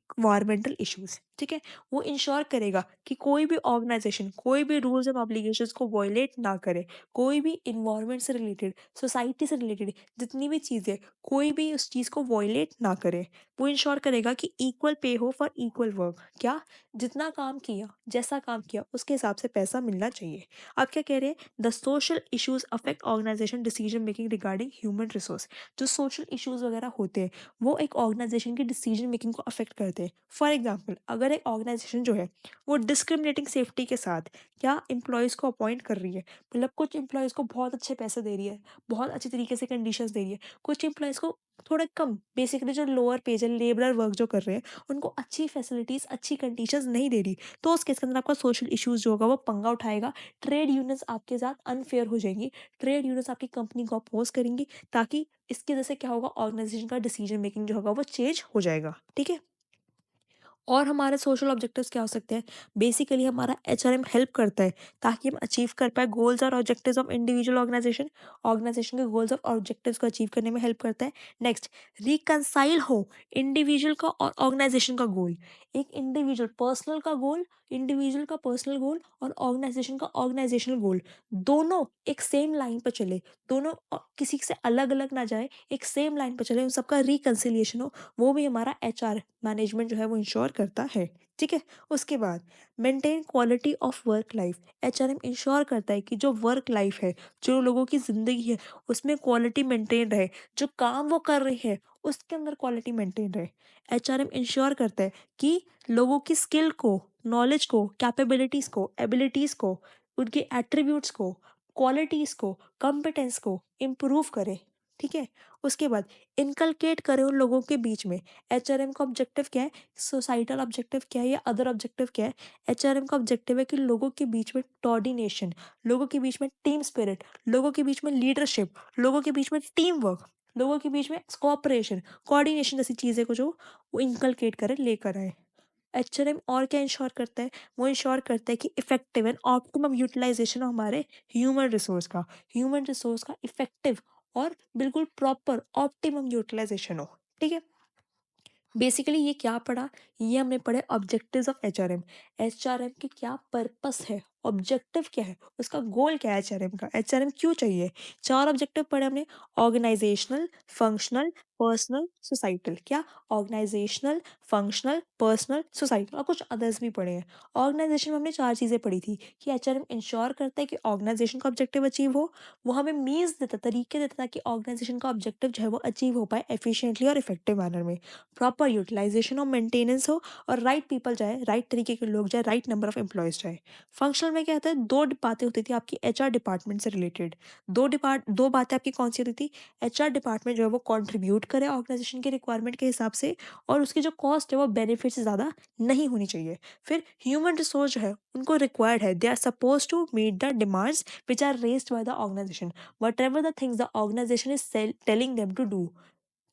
इन्वायरमेंटल इश्यूज। ठीक है। वो इंश्योर करेगा कि कोई भी ऑर्गेनाइजेशन कोई भी रूल्स एंड ऑब्लिगेशंस को वॉयलेट ना करे, कोई भी इन्वायरमेंट से रिलेटेड, सोसाइटी से रिलेटेड जितनी भी चीज़ें, कोई भी उस चीज़ को वॉयलेट ना करे। वो इंश्योर करेगा कि इक्वल पे हो फॉर इक्वल वर्क। क्या? जितना काम किया, जैसा काम किया, उसके हिसाब से पैसा मिलना चाहिए। आप क्या कह रहे हैं? The social issues affect organisation decision making regarding human resource. जो सोशल इश्यूज वगैरह होते हैं, वो एक ऑर्गेनाइजेशन की डिसीजन मेकिंग को अफेक्ट करते हैं। फॉर एग्जाम्पल, अगर एक ऑर्गेनाइजेशन जो है वो डिस्क्रिमिनेटिंग सेफ्टी के साथ क्या एम्प्लॉयज़ को अपॉइंट कर रही है, मतलब कुछ एम्प्लॉयज़ को बहुत अच्छे पैसे दे रही है, बहुत अच्छी तरीके से कंडीशंस दे रही है, कुछ एम्प्लॉयज़ को थोड़ा कम, बेसिकली जो लोअर पेज है, लेबरर वर्क जो कर रहे हैं, उनको अच्छी फैसिलिटीज़, अच्छी कंडीशंस नहीं दे रही, तो उस केस के अंदर आपका सोशल इश्यूज जो होगा वो पंगा उठाएगा। ट्रेड यूनियंस आपके साथ अनफेयर हो जाएंगी, ट्रेड यूनियंस आपकी कंपनी को अपोज करेंगी, ताकि इसकी वजह से क्या होगा, ऑर्गेनाइजेशन का डिसीजन मेकिंग जो होगा वो चेंज हो जाएगा। ठीक है। और हमारे सोशल ऑब्जेक्टिव्स क्या हो सकते हैं? बेसिकली हमारा एचआरएम हेल्प करता है ताकि हम अचीव कर पाए गोल्स और objectives of individual organisation. Organisation के गोल्स और ऑब्जेक्टिव्स को अचीव करने में हेल्प करता है। नेक्स्ट, रिकंसाइल हो इंडिविजुअल का और ऑर्गेनाइजेशन का गोल। एक इंडिविजुअल पर्सनल का गोल, इंडिविजुअल का पर्सनल गोल, और ऑर्गेनाइजेशन का ऑर्गेनाइजेशनल गोल, दोनों एक सेम लाइन पर चले, दोनों किसी से अलग अलग ना जाए, एक सेम लाइन पर चले, उन सबका रिकंसिलिएशन हो, वो भी हमारा एचआर मैनेजमेंट जो है वो इंश्योर करता है। ठीक है। उसके बाद maintain quality of work life. HRM ensure करता है कि जो वर्क लाइफ है, जो लोगों की ज़िंदगी है, उसमें क्वालिटी मेंटेन रहे, जो काम वो कर रहे हैं उसके अंदर क्वालिटी मेंटेन रहे। एचआरएम इंश्योर करता है कि लोगों की स्किल को, नॉलेज को, कैपेबिलिटीज़ को, एबिलिटीज़ को, उनके एट्रीब्यूट्स को, क्वालिटीज़ को, कॉम्पिटेंस को इम्प्रूव करे। ठीक है। उसके बाद इनकलकेट करें उन लोगों के बीच में। एचआरएम का ऑब्जेक्टिव क्या है? सोसाइटल ऑब्जेक्टिव क्या है या अदर ऑब्जेक्टिव क्या है? एचआरएम का ऑब्जेक्टिव है कि लोगों के बीच में कोऑर्डिनेशन, लोगों के बीच में टीम स्पिरिट, लोगों के बीच में लीडरशिप, लोगों के बीच में टीम वर्क, लोगों के बीच में कोऑपरेशन, कोऑर्डिनेशन जैसी चीज़ें को जो वो इनकलकेट करे, लेकर आए। एचआरएम और क्या इंश्योर करता है? वो इंश्योर करता है कि इफेक्टिव एंड ऑप्टिमम यूटिलाइजेशन हो हमारे ह्यूमन रिसोर्स का इफेक्टिव और बिल्कुल प्रॉपर ऑप्टिमम यूटिलाइजेशन हो। ठीक है? बेसिकली ये क्या पढ़ा? ये हमने पढ़े ऑब्जेक्टिव्स ऑफ एचआरएम। एचआरएम की क्या पर्पस है, ऑब्जेक्टिव क्या है, उसका गोल क्या है एचआरएम का, एचआरएम क्यों चाहिए। चार ऑब्जेक्टिव पढ़े हमने। Organisational, functional, personal, societal. क्या? ऑर्गेनाइजेशनल, फंक्शनल, पर्सनल, सोसाइटल, और कुछ अदर्स भी पढ़े हैं। ऑर्गेनाइजेशन में हमने चार चीज़ें पढ़ी थी कि एचआरएम इंश्योर करता है कि ऑर्गेनाइजेशन का ऑब्जेक्टिव अचीव हो। वो हमें मीन्स देता, तरीके देता ताकि ऑर्गेनाइजेशन का ऑब्जेक्टिव जो है वो अचीव हो पाए एफिशिएंटली और इफेक्टिव मैनर में। प्रॉपर यूटिलाइजेशन और मेंटेनेंस हो, और राइट पीपल जाए, राइट तरीके के लोग जाए, राइट नंबर ऑफ एम्प्लॉयज जाए। फंक्शनल में क्या होता है? बातें होती थी आपकी एचआर डिपार्टमेंट से रिलेटेड। दो बातें आपकी कौन सी होती थी? एचआर डिपार्टमेंट जो है वो कंट्रीब्यूट करे ऑर्गेनाइजेशन के रिक्वायरमेंट के हिसाब से, और उसकी जो कॉस्ट है वो बेनिफिट से ज़्यादा नहीं होनी चाहिए। फिर ह्यूमन रिसोर्स जो है उनको रिक्वायर्ड है, they are suppose to meet the demands which are raised by the organisation, whatever the things the organisation is telling them to do.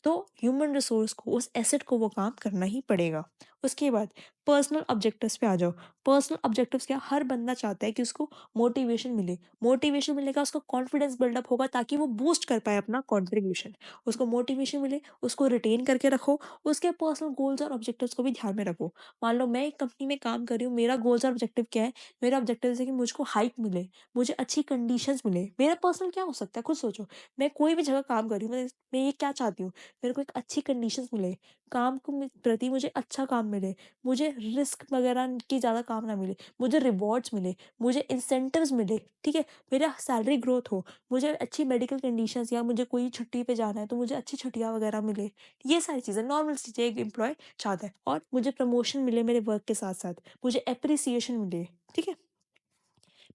तो ह्यूमन रिसोर्स को, उस एसेट को वो काम करना ही पड़ेगा। उसके बाद पर्सनल ऑब्जेक्टिव्स पे आ जाओ। पर्सनल ऑब्जेक्टिव्स क्या? हर बंदा चाहता है कि उसको मोटिवेशन मिले। मोटिवेशन मिलेगा, उसका कॉन्फिडेंस बिल्डअप होगा ताकि वो बूस्ट कर पाए अपना कॉन्ट्रीब्यूशन। उसको मोटिवेशन मिले, उसको रिटेन करके रखो, उसके पर्सनल गोल्स और ऑब्जेक्टिव्स को भी ध्यान में रखो। मान लो मैं एक कंपनी में काम कर रही हूँ, मेरा गोल्स और ऑब्जेक्टिव क्या है? मेरा ऑब्जेक्टिव है कि मुझको हाइक मिले, मुझे अच्छी कंडीशंस मिले। मेरा पर्सनल क्या हो सकता है, खुद सोचो। मैं कोई भी जगह काम कर रही हूँ, मैं ये क्या चाहती हूँ? मेरे को एक अच्छी कंडीशंस मिले, काम को प्रति मुझे अच्छा काम मिले, मुझे रिस्क वगैरह की ज़्यादा काम ना मिले, मुझे रिवॉर्ड्स मिले, मुझे इंसेंटिव्स मिले। ठीक है? मेरा सैलरी ग्रोथ हो, मुझे अच्छी मेडिकल कंडीशंस, या मुझे कोई छुट्टी पे जाना है तो मुझे अच्छी छुट्टियाँ वगैरह मिले। ये सारी चीज़ें नॉर्मल चीज़ें एक एम्प्लॉय चाहता है। और मुझे प्रमोशन मिले मेरे वर्क के साथ साथ, मुझे अप्रिसिएशन मिले। ठीक है?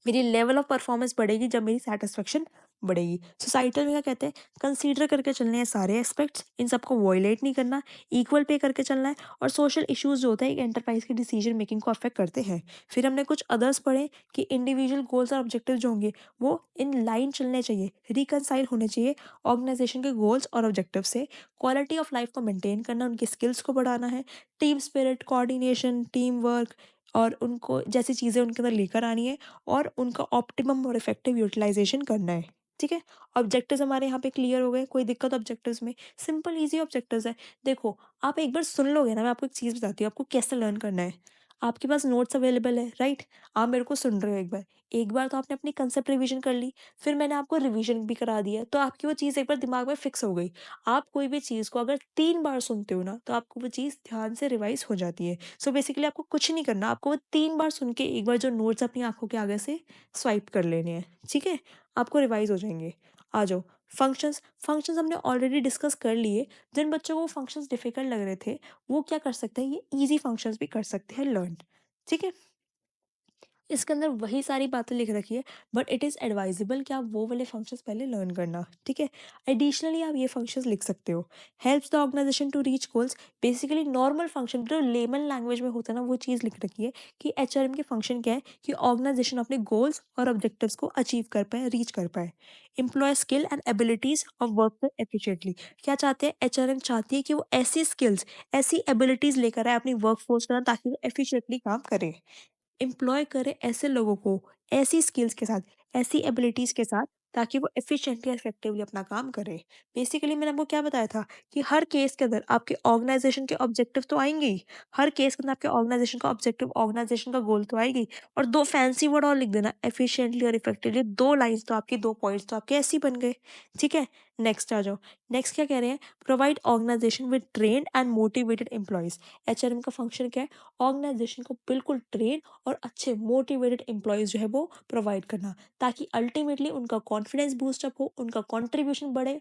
मेरी लेवल ऑफ परफॉर्मेंस बढ़ेगी जब मेरी सेटिस्फेक्शन बढ़ेगी। सोसाइटल में क्या कहते हैं? कंसीडर करके चलने हैं सारे एस्पेक्ट्स, इन सबको वॉयलेट नहीं करना, इक्वल पे करके चलना है, और सोशल इश्यूज जो होते हैं एक एंटरप्राइज की डिसीजन मेकिंग को अफेक्ट करते हैं। फिर हमने कुछ अदर्स पढ़े कि इंडिविजुअल गोल्स और ऑब्जेक्टिव जो होंगे वो इन लाइन चलने चाहिए, रिकनसाइल होने चाहिए ऑर्गेनाइजेशन के गोल्स और ऑब्जेक्टिव से। क्वालिटी ऑफ लाइफ को मेंटेन करना, उनकी स्किल्स को बढ़ाना है, team spirit, coordination, team work और उनको जैसी चीज़ें उनके अंदर लेकर आनी है, और उनका ऑप्टिमम और इफेक्टिव यूटिलाइजेशन करना है। ठीक है? ऑब्जेक्टिव्स हमारे यहाँ पे क्लियर हो गए, कोई दिक्कत ऑब्जेक्टिव्स में? सिंपल ईजी ऑब्जेक्टिव्स है। देखो, आप एक बार सुन लोगे ना, मैं आपको एक चीज़ बताती हूँ आपको कैसे लर्न करना है। आपके पास नोट्स अवेलेबल है, राइट? आप मेरे को सुन रहे हो एक बार तो आपने अपनी कंसेप्ट रिवीजन कर ली, फिर मैंने आपको रिवीजन भी करा दिया, तो आपकी वो चीज़ एक बार दिमाग में फिक्स हो गई। आप कोई भी चीज़ को अगर 3 बार सुनते हो ना, तो आपको वो चीज़ ध्यान से रिवाइज़ हो जाती है। सो बेसिकली आपको कुछ नहीं करना, आपको वो 3 बार सुन के एक बार जो नोट्स अपनी आँखों के आगे से स्वाइप कर लेने हैं, ठीक है? आपको रिवाइज़ हो जाएँगे। आ जाओ, फंक्शंस। फंक्शंस हमने ऑलरेडी डिस्कस कर लिए। जिन बच्चों को फंक्शंस डिफ़िकल्ट लग रहे थे, वो क्या कर सकते हैं, ये ईज़ी फंक्शंस भी कर सकते हैं लर्न, ठीक है? इसके अंदर वही सारी बातें लिख रखी है, बट इट इज़ एडवाइजेबल कि आप वो वाले फंक्शंस पहले लर्न करना, ठीक है? एडिशनली आप ये फंक्शंस लिख सकते हो। Helps the organisation to reach goals. Basically normal function जो लेमन लैंग्वेज में होता है ना, वो चीज़ लिख रखी है कि एचआरएम के फंक्शन क्या है कि ऑर्गेनाइजेशन अपने गोल्स और ऑब्जेक्टिव्स को अचीव कर पाए, रीच कर पाए। Employ skill and abilities of work efficiently. क्या चाहते हैं? एचआरएम चाहती है कि वो ऐसी स्किल्स, ऐसी एबिलिटीज लेकर आए अपनी वर्क फोर्स में, ताकि वो एफिशिएंटली काम करे। एम्प्लॉय करे ऐसे लोगों को, ऐसी स्किल्स के साथ, ऐसी एबिलिटीज़ के साथ, ताकि वो एफिशिएंटली और इफेक्टिवली अपना काम करे। बेसिकली मैंने आपको क्या बताया था कि हर केस के अंदर आपके ऑर्गेनाइजेशन के ऑब्जेक्टिव तो आएँगे ही, हर केस के अंदर आपके ऑर्गेनाइजेशन का ऑब्जेक्टिव, ऑर्गेनाइजेशन का गोल तो आएगा ही, और 2 फैंसी वर्ड और लिख देना, एफिशिएंटली और इफेक्टिवली। 2 लाइन्स तो आपकी, 2 पॉइंट्स तो आपके ऐसे ही बन गए, ठीक है? नेक्स्ट आ जाओ। नेक्स्ट क्या कह रहे हैं? Provide organisation with trained and motivated employees. HRM का फंक्शन क्या है? ऑर्गेनाइजेशन को बिल्कुल ट्रेन और अच्छे मोटिवेटेड एम्प्लॉयज़ जो है वो प्रोवाइड करना, ताकि अल्टीमेटली उनका कॉन्फिडेंस बूस्ट अप हो, उनका कंट्रीब्यूशन बढ़े,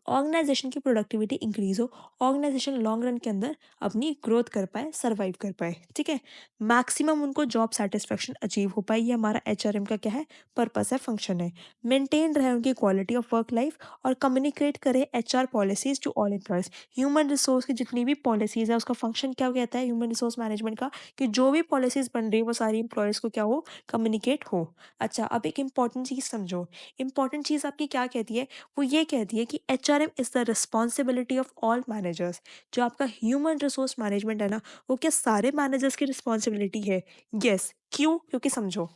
ऑर्गेनाइजेशन की प्रोडक्टिविटी इंक्रीज हो, ऑर्गेनाइजेशन लॉन्ग रन के अंदर अपनी ग्रोथ कर पाए, सर्वाइव कर पाए, ठीक है? मैक्सिमम उनको जॉब सेटिस्फेक्शन अचीव हो पाए, ये हमारा एचआरएम का क्या है? पर्पस है, फंक्शन है। मेंटेन रहे उनकी क्वालिटी ऑफ वर्क लाइफ, और कम्युनिकेट करे HR policies to all employees. Human resource की जितनी भी पॉलिसीज है, उसका फंक्शन क्या कहता है ह्यूमन रिसोर्स मैनेजमेंट का? कि जो भी पॉलिसीज बन रही है वो सारी एम्प्लॉयज को क्या हो? कम्युनिकेट हो। अच्छा, अब एक इंपॉर्टेंट चीज समझो। इंपॉर्टेंट चीज आपकी क्या कहती है? वो ये कहती है कि H HRM is the responsibility of all managers. जो आपका ह्यूमन रिसोर्स मैनेजमेंट है ना, वो क्या सारे मैनेजर्स की रिस्पॉन्सिबिलिटी है? यस। क्यों? क्योंकि समझो,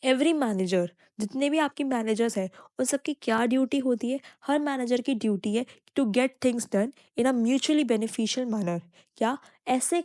एवरी मैनेजर, जितने भी आपके मैनेजर्स हैं, उन सबकी क्या ड्यूटी होती है? हर मैनेजर की ड्यूटी है to get things done in a mutually beneficial manner. क्या? ऐसे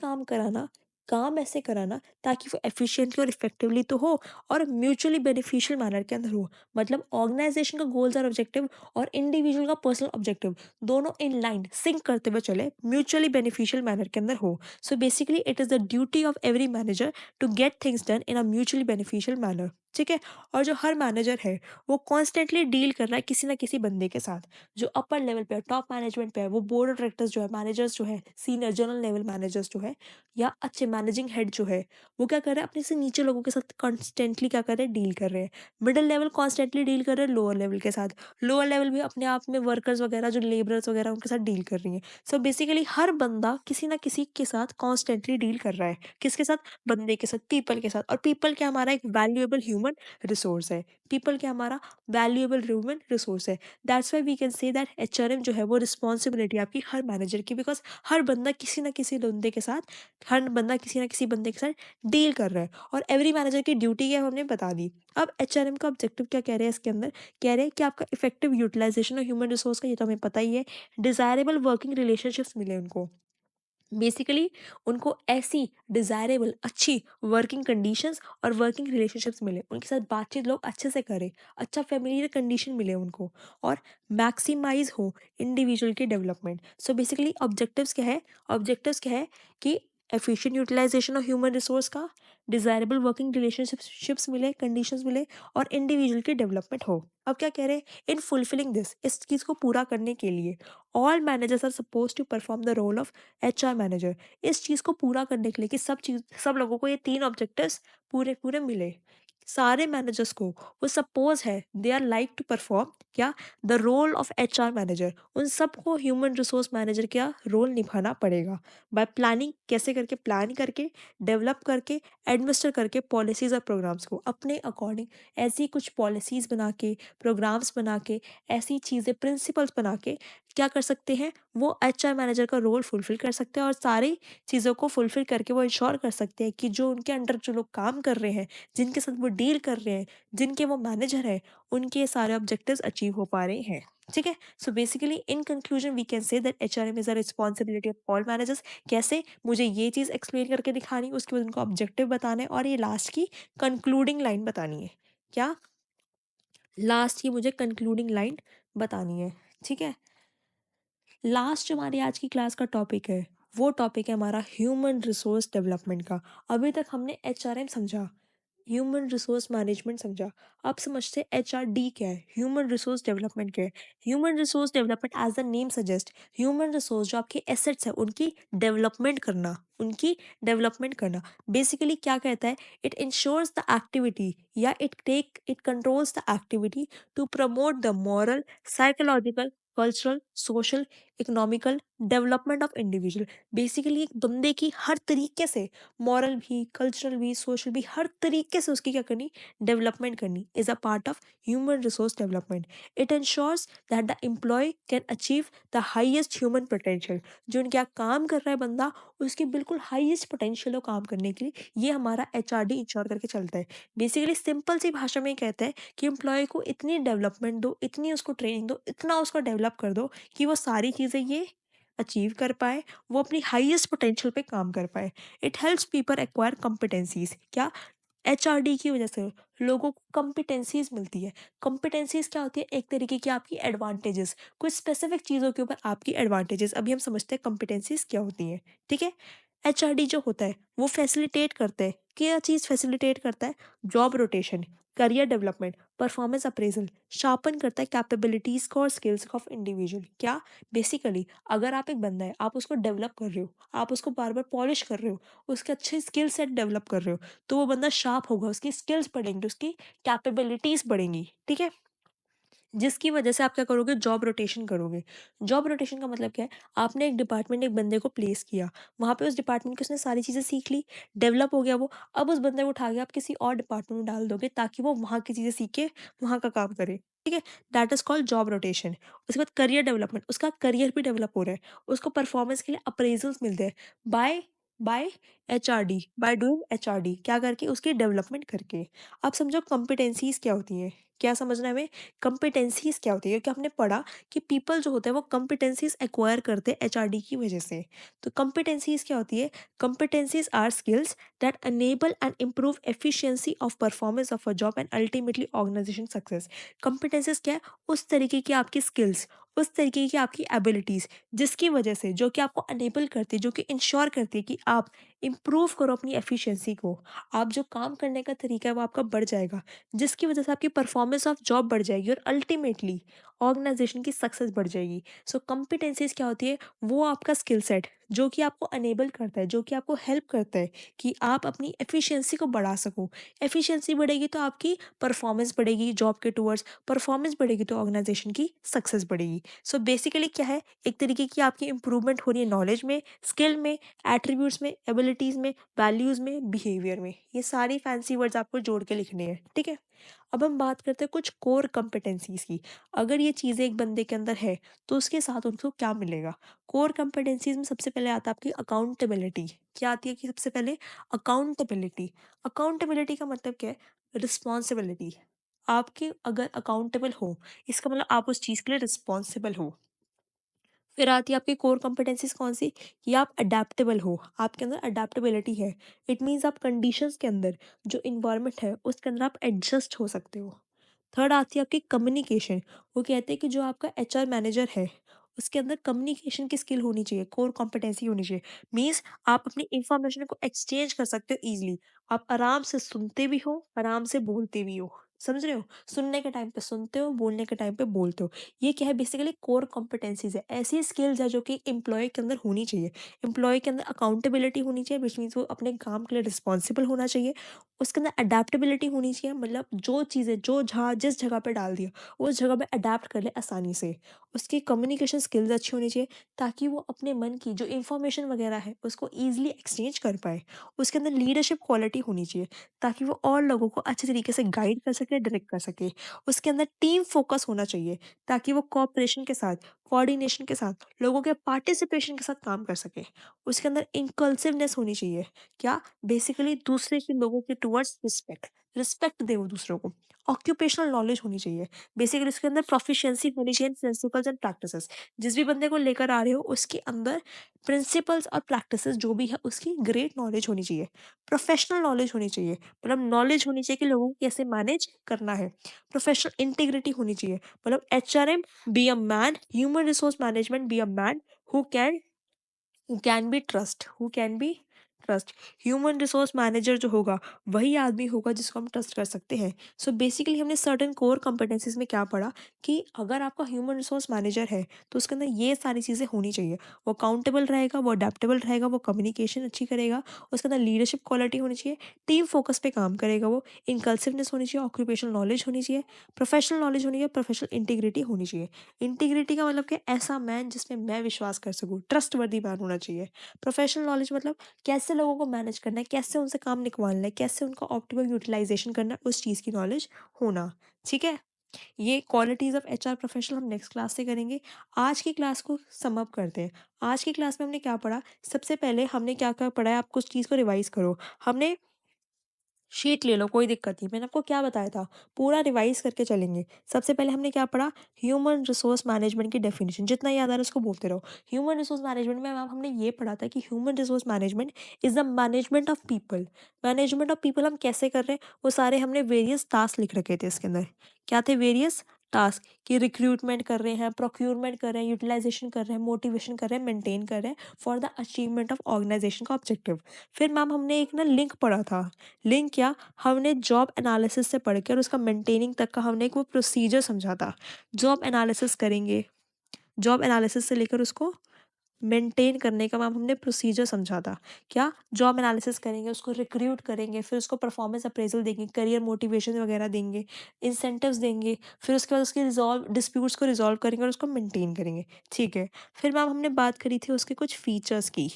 काम ऐसे कराना ताकि वो एफिशिएंटली और इफेक्टिवली तो हो, और म्यूचुअली बेनिफिशियल मैनर के अंदर हो। मतलब ऑर्गेनाइजेशन का गोल्स और ऑब्जेक्टिव और इंडिविजुअल का पर्सनल ऑब्जेक्टिव दोनों इन लाइन सिंक करते हुए चले, म्यूचुअली बेनिफिशियल मैनर के अंदर हो। So basically it is the duty of every manager to get things done in a mutually beneficial manner. ठीक है? और जो हर मैनेजर है, वो कॉन्स्टेंटली डील कर रहा है किसी ना किसी बंदे के साथ, जो अपर लेवल पे है, टॉप मैनेजमेंट पे है। वो बोर्ड ऑफ डायरेक्टर्स जो है, मैनेजर्स जो है, सीनियर जनरल लेवल मैनेजर्स जो है, या अच्छे मैनेजिंग हेड जो है, वो क्या कर रहे हैं? अपने से नीचे लोगों के साथ कॉन्स्टेंटली क्या कर रहे हैं? डील कर रहे हैं। मिडल लेवल कॉन्स्टेंटली डील कर रहे हैं लोअर लेवल के साथ। लोअर लेवल भी अपने आप में वर्कर्स वगैरह, जो लेबरर्स वगैरह, उनके साथ डील कर रही है। सो बेसिकली हर बंदा किसी ना किसी के साथ कॉन्स्टेंटली डील कर रहा है। किसके साथ? बंदे के साथ, पीपल के साथ। और पीपल क्या? हमारा एक वैल्यूएबल ह्यूमन रिसोर्स है। पीपल क्या? हमारा वैल्यूएबल ह्यूमन रिसोर्स है। That's why we can say that HRM जो है वो रिस्पॉन्सिबिलिटी आपकी हर मैनेजर की, बिकॉज हर बंदा किसी ना किसी बंदे के साथ, हर बंदा किसी ना किसी बंदे के साथ डील कर रहा है। और एवरी मैनेजर की ड्यूटी क्या है, हमने बता दी। अब एचआरएम का ऑब्जेक्टिव क्या कह रहे हैं इसके अंदर? कह रहे हैं कि आपका effective utilisation of human resource का, ये तो हमें पता ही है। डिजायरेबल वर्किंग रिलेशनशिप्स मिले उनको। बेसिकली उनको ऐसी डिज़ायरेबल अच्छी वर्किंग कंडीशंस और वर्किंग रिलेशनशिप्स मिले, उनके साथ बातचीत लोग अच्छे से करें, अच्छा फेमिलियर कंडीशन मिले उनको, और मैक्सिमाइज हो इंडिविजुअल की डेवलपमेंट। सो बेसिकली ऑब्जेक्टिव्स क्या है? ऑब्जेक्टिव्स क्या है? कि efficient utilisation of human resource का, डिज़ायरेबल वर्किंग रिलेशनशिप्स मिले, कंडीशंस मिले, और इंडिविजुअल की डेवलपमेंट हो। अब क्या कह रहे हैं? इन फुलफिलिंग दिस, इस चीज़ को पूरा करने के लिए all managers are suppose to perform the role of HR manager. इस चीज़ को पूरा करने के लिए कि सब लोगों को ये तीन ऑब्जेक्टिव्स पूरे पूरे मिले, सारे मैनेजर्स को, वो सपोज है they are like to perform क्या? The role of HR manager. उन सबको ह्यूमन रिसोर्स मैनेजर का रोल निभाना पड़ेगा। बाय प्लानिंग, कैसे करके? प्लान करके, डेवलप करके, एडमिनिस्टर करके पॉलिसीज और प्रोग्राम्स को अपने अकॉर्डिंग, ऐसी कुछ पॉलिसीज बना के, प्रोग्राम्स बना के, ऐसी चीज़ें, प्रिंसिपल्स बना के क्या कर सकते हैं? वो एचआर मैनेजर का रोल फुलफिल कर सकते हैं, और सारी चीज़ों को फुलफिल करके वो इंश्योर कर सकते हैं कि जो उनके अंडर जो लोग काम कर रहे हैं, जिनके साथ वो डील कर रहे हैं, जिनके वो मैनेजर हैं, उनके सारे ऑब्जेक्टिव्स अचीव हो पा रहे हैं। ठीक है? So basically in conclusion we can say that HRM is a responsibility of all managers. कैसे? मुझे ये चीज़ एक्सप्लेन करके दिखानी, उसके बाद उनको ऑब्जेक्टिव बताना है, और ये लास्ट की कंक्लूडिंग लाइन बतानी है। क्या? लास्ट की मुझे कंक्लूडिंग लाइन बतानी है। ठीक है? लास्ट जो हमारी आज की क्लास का टॉपिक है, वो टॉपिक है हमारा ह्यूमन रिसोर्स डेवलपमेंट का। अभी तक हमने एचआरएम समझा, ह्यूमन रिसोर्स मैनेजमेंट समझा। अब समझते हैं एचआरडी क्या है, ह्यूमन रिसोर्स डेवलपमेंट क्या है। Human resource development, as the name suggest, human resource जो आपके एसेट्स है उनकी डेवलपमेंट करना, उनकी डेवलपमेंट करना। बेसिकली क्या कहता है? इट इंश्योर्स द एक्टिविटी, या it controls the activity to promote the moral, psychological, cultural, social, economical development of individual. Basically एक बंदे की हर तरीके से, मॉरल भी, कल्चरल भी, सोशल भी, हर तरीके से उसकी क्या करनी? डेवलपमेंट करनी is a part of human resource development. It ensures that the employ can achieve the highest human potential. जो उनके यहाँ काम कर रहा है बंदा, उसकी बिल्कुल हाइएस्ट पोटेंशियल हो काम करने के लिए, ये हमारा एचआरडी इंश्योर करके चलता है। बेसिकली सिंपल सी भाषा में ये कहता है कि एम्प्लॉय को इतनी डेवलपमेंट दो, इतनी उसको ट्रेनिंग दो, इतना उसको डेवलप कर दो कि वो सारी चीज़ें ये अचीव कर पाए, वो अपनी हाईएस्ट पोटेंशियल पे काम कर पाए। It helps people acquire competencies. क्या? एचआरडी की वजह से लोगों को कॉम्पिटेंसीज मिलती है। कॉम्पिटेंसीज क्या होती है? एक तरीके की आपकी एडवांटेजेस, कुछ स्पेसिफिक चीज़ों के ऊपर आपकी एडवांटेजेस। अभी हम समझते हैं कॉम्पिटेंसीज क्या होती हैं। ठीक है? एचआरडी जो होता है वो फैसिलिटेट करता है, क्या चीज़ फैसिलिटेट करता है? Job rotation, career development, performance appraisal, sharpen करता है कैपेबिलिटीज को और स्किल्स ऑफ इंडिविजुअल। क्या? बेसिकली अगर आप एक बंदा है, आप उसको डेवलप कर रहे हो, आप उसको बार बार पॉलिश कर रहे हो, उसके अच्छे स्किल सेट डेवलप कर रहे हो, तो वो बंदा शार्प होगा, उसकी स्किल्स बढ़ेंगी, उसकी कैपेबिलिटीज बढ़ेंगी। ठीक है? जिसकी वजह से आप क्या करोगे? जॉब रोटेशन करोगे। जॉब रोटेशन का मतलब क्या है? आपने एक डिपार्टमेंट, एक बंदे को प्लेस किया, वहाँ पे उस डिपार्टमेंट की उसने सारी चीज़ें सीख ली, डेवलप हो गया वो। अब उस बंदे को उठा के आप किसी और डिपार्टमेंट में डाल दोगे ताकि वो वहाँ की चीज़ें सीख के वहाँ का काम करे। ठीक है, that is called job rotation. उसके बाद करियर डेवलपमेंट, उसका करियर भी डेवलप हो रहा है, उसको परफॉर्मेंस के लिए अप्रेजल्स मिलते हैं by by HRD, by doing HRD, क्या करके, उसकी डेवलपमेंट करके। अब समझो कॉम्पिटेंसीज क्या होती हैं, क्या समझना है हमें, कॉम्पिटेंसीज क्या होती है, क्योंकि हमने पढ़ा कि पीपल जो होते हैं वो कॉम्पिटेंसीज एक्वायर करते हैं एचआरडी की वजह से। तो कॉम्पिटेंसीज क्या होती है, competencies are skills that enable and improve efficiency of performance of a job and ultimately organization success। competencies क्या है, उस तरीके की आपकी स्किल्स, उस तरीके की आपकी एबिलिटीज जिसकी वजह से, जो कि आपको अनेबल करती है, जो कि इंश्योर करती है कि आप इम्प्रूव करो अपनी एफिशिएंसी को, आप जो काम करने का तरीका है वो आपका बढ़ जाएगा, जिसकी वजह से आपकी परफॉर्मेंस ऑफ जॉब बढ़ जाएगी और अल्टीमेटली ऑर्गेनाइजेशन की सक्सेस बढ़ जाएगी। सो कॉम्पिटेंसीज क्या होती है, वो आपका स्किल सेट जो कि आपको अनेबल करता है, जो कि आपको हेल्प करता है कि आप अपनी एफिशिएंसी को बढ़ा सको। एफिशिएंसी बढ़ेगी तो आपकी परफॉर्मेंस बढ़ेगी जॉब के टूवर्ड्स, परफॉर्मेंस बढ़ेगी तो ऑर्गेनाइजेशन की सक्सेस बढ़ेगी। सो बेसिकली क्या है, एक तरीके की आपकी इंप्रूवमेंट हो रही है नॉलेज में, स्किल में, एट्रीब्यूट्स में, एबिलिटीज में, वैल्यूज में, बिहेवियर में। ये सारी फैंसी वर्ड्स आपको जोड़ के लिखने हैं, ठीक है। अब हम बात करते हैं कुछ कोर कंपिटेंसीज की। अगर ये चीज़ें एक बंदे के अंदर है तो उसके साथ उनको क्या मिलेगा। कोर कंपिटेंसीज में सबसे पहले आता है आपकी अकाउंटेबिलिटी। क्या आती है कि सबसे पहले अकाउंटेबिलिटी। अकाउंटेबिलिटी का मतलब क्या है, रिस्पॉन्सिबिलिटी। आपके अगर अकाउंटेबल हो, इसका मतलब आप उस चीज़ के लिए रिस्पॉन्सिबल हो। फिर आती है आपकी कोर कॉम्पिटेंसीज कौन सी, कि आप अडेप्टेबल हो, आपके अंदर अडेप्टेबिलिटी है। इट मीन्स आप कंडीशंस के अंदर, जो इन्वायरमेंट है उसके अंदर आप एडजस्ट हो सकते हो। थर्ड आती है आपकी कम्युनिकेशन। वो कहते हैं कि जो आपका एचआर मैनेजर है उसके अंदर कम्युनिकेशन की स्किल होनी चाहिए, कोर कॉम्पिटेंसी होनी चाहिए। मीन्स आप अपनी इंफॉर्मेशन को एक्सचेंज कर सकते हो ईजिली, आप आराम से सुनते भी हो, आराम से बोलते भी हो। समझ रहे हो, सुनने के टाइम पे सुनते हो, बोलने के टाइम पे बोलते हो। ये क्या है, बेसिकली कोर कॉम्पिटेंसीज है, ऐसी स्किल्स है जो कि एम्प्लॉय के अंदर होनी चाहिए। एम्प्लॉय के अंदर अकाउंटेबिलिटी होनी चाहिए, विच मीन्स वो अपने काम के लिए रिस्पॉन्सिबल होना चाहिए। उसके अंदर अडेप्टेबिलिटी होनी चाहिए, मतलब जो चीज़ें जो जहाँ जिस जगह पे डाल दिया उस जगह पे अडेप्ट कर ले आसानी से। उसकी कम्युनिकेशन स्किल्स अच्छी होनी चाहिए ताकि वो अपने मन की जो इन्फॉर्मेशन वगैरह है उसको ईजिली एक्सचेंज कर पाए। उसके अंदर लीडरशिप क्वालिटी होनी चाहिए ताकि वो और लोगों को अच्छे तरीके से गाइड कर सके, डायरेक्ट कर सके। उसके अंदर टीम फोकस होना चाहिए ताकि वो कोऑपरेशन के साथ, कोऑर्डिनेशन के साथ, लोगों के पार्टिसिपेशन के साथ काम कर सके। उसके अंदर इंकल्सिवनेस होनी चाहिए, क्या, बेसिकली दूसरे के लोगों के टुवर्ड्स रिस्पेक्ट, रिस्पेक्ट दे वो दूसरों को। ऑक्यूपेशनल नॉलेज होनी चाहिए, बेसिकली उसके अंदर प्रोफिशिएंसी होनी चाहिए प्रिंसिपल्स एंड प्रैक्टिसेस। जिस भी बंदे को लेकर आ रहे हो उसके अंदर प्रिंसिपल्स और प्रैक्टिसेस जो भी है उसकी ग्रेट नॉलेज होनी चाहिए। प्रोफेशनल नॉलेज होनी चाहिए, मतलब नॉलेज होनी चाहिए कि लोगों को कैसे मैनेज करना है। प्रोफेशनल इंटीग्रिटी होनी चाहिए, मतलब HRM be a man, human resource management be a man who can, who can be trust. Human resource manager जो होगा वही आदमी होगा जिसको हम ट्रस्ट कर सकते हैं। सो बेसिकली हमने सर्टेन कोर कॉम्पिटेंसीज में क्या पढ़ा कि अगर आपका ह्यूमन रिसोर्स मैनेजर है तो उसके अंदर ये सारी चीज़ें होनी चाहिए। वो अकाउंटेबल रहेगा, वो अडेप्टेबल रहेगा, वो कम्युनिकेशन अच्छी करेगा, उसके अंदर लीडरशिप क्वालिटी होनी चाहिए, टीम फोकस पे काम करेगा, वो इनकल्सिवनेस होनी चाहिए, ऑक्यूपेशनल नॉलेज होनी चाहिए, प्रोफेशनल नॉलेज होनी चाहिए, प्रोफेशनल इंटीग्रिटी होनी चाहिए। इंटीग्रिटी का मतलब क्या, ऐसा मैन जिसमें मैं विश्वास कर सकूँ, ट्रस्ट वर्दी मैन होना चाहिए। प्रोफेशनल नॉलेज मतलब कैसे लोगों को मैनेज करना है, कैसे उनसे काम निकलवाना है, कैसे उनका ऑप्टिमल यूटिलाइजेशन करना है, उस चीज़ की नॉलेज होना। ठीक है, ये क्वालिटीज़ ऑफ एचआर प्रोफेशनल हम नेक्स्ट क्लास से करेंगे। आज की क्लास को सम अप करते हैं। आज की क्लास में हमने क्या पढ़ा, सबसे पहले हमने क्या क्या पढ़ा है, आप कुछ चीज़ को रिवाइज करो। हमने शीट ले लो, कोई दिक्कत नहीं, मैंने आपको क्या बताया था, पूरा रिवाइज करके चलेंगे। सबसे पहले हमने क्या पढ़ा, ह्यूमन रिसोर्स मैनेजमेंट की डेफिनेशन, जितना याद आ रहा है उसको बोलते रहो। ह्यूमन रिसोर्स मैनेजमेंट में मैम हमने ये पढ़ा था कि human resource management is the management of people. Management of people हम कैसे कर रहे हैं, वो सारे हमने वेरियस टास्क लिख रखे थे इसके अंदर। क्या थे वेरियस टास्क, कि रिक्रूटमेंट कर रहे हैं, प्रोक्यूरमेंट कर रहे हैं, यूटिलाइजेशन कर रहे हैं, मोटिवेशन कर रहे हैं, मेंटेन कर रहे हैं for the achievement of organisation का ऑब्जेक्टिव। फिर मैम हमने एक ना लिंक पढ़ा था। लिंक क्या, हमने जॉब एनालिसिस से पढ़ के और उसका मेंटेनिंग तक का हमने एक वो प्रोसीजर समझा था। जॉब एनालिसिस करेंगे, जॉब एनालिसिस से लेकर उसको मेंटेन करने का मैम हमने प्रोसीजर समझा था। क्या, जॉब एनालिसिस करेंगे, उसको रिक्रूट करेंगे, फिर उसको परफॉर्मेंस अप्रेजल देंगे, करियर मोटिवेशन वगैरह देंगे, इंसेंटिव्स देंगे, फिर उसके बाद उसके रिजॉल्व डिस्प्यूट्स को रिजॉल्व करेंगे और उसको मेंटेन करेंगे। ठीक है, फिर मैम हमने बात करी थी उसके कुछ फीचर्स की।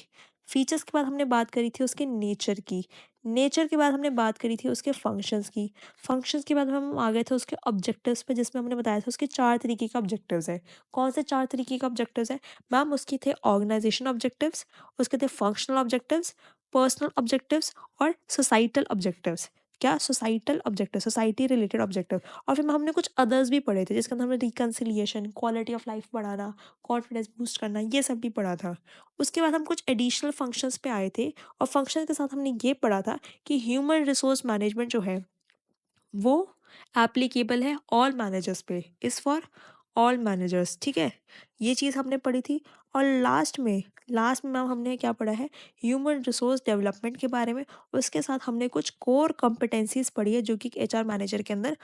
फीचर्स के बाद हमने बात करी थी उसके नेचर की, नेचर के बाद हमने बात करी थी उसके फंक्शंस की, फंक्शंस के बाद हम आ गए थे उसके ऑब्जेक्टिव्स पे, जिसमें हमने बताया था उसके 4 तरीके के ऑब्जेक्टिव्स हैं। कौन से 4 तरीके के ऑब्जेक्टिव्स हैं? मैम उसके थे ऑर्गेनाइजेशन ऑब्जेक्टिव्स, उसके थे फंक्शनल ऑब्जेक्टिव्स, पर्सनल ऑब्जेक्टिव्स और सोसाइटल ऑब्जेक्टिव्स। क्या? Societal objective, society related objective. और फिर हमने कुछ अदर्स भी पढ़े थे, जिसके अंदर हमने रिकंसिलिएशन, क्वालिटी ऑफ लाइफ बढ़ाना, कॉन्फिडेंस बूस्ट करना, ये सब भी पढ़ा था। उसके बाद हम कुछ एडिशनल फंक्शंस पे आए थे, और फंक्शन के साथ हमने ये पढ़ा था कि ह्यूमन रिसोर्स मैनेजमेंट जो है वो एप्लीकेबल है ऑल मैनेजर्स पे, इज़ फॉर ऑल मैनेजर्स। ठीक है, ये चीज़ हमने पढ़ी थी। और लास्ट में मैम हमने क्या पढ़ा है? ह्यूमन रिसोर्स डेवलपमेंट के बारे में। उसके साथ हमने कुछ कोर कॉम्पिटेंसीज पढ़ी है जो कि एक एचआर मैनेजर के अंदर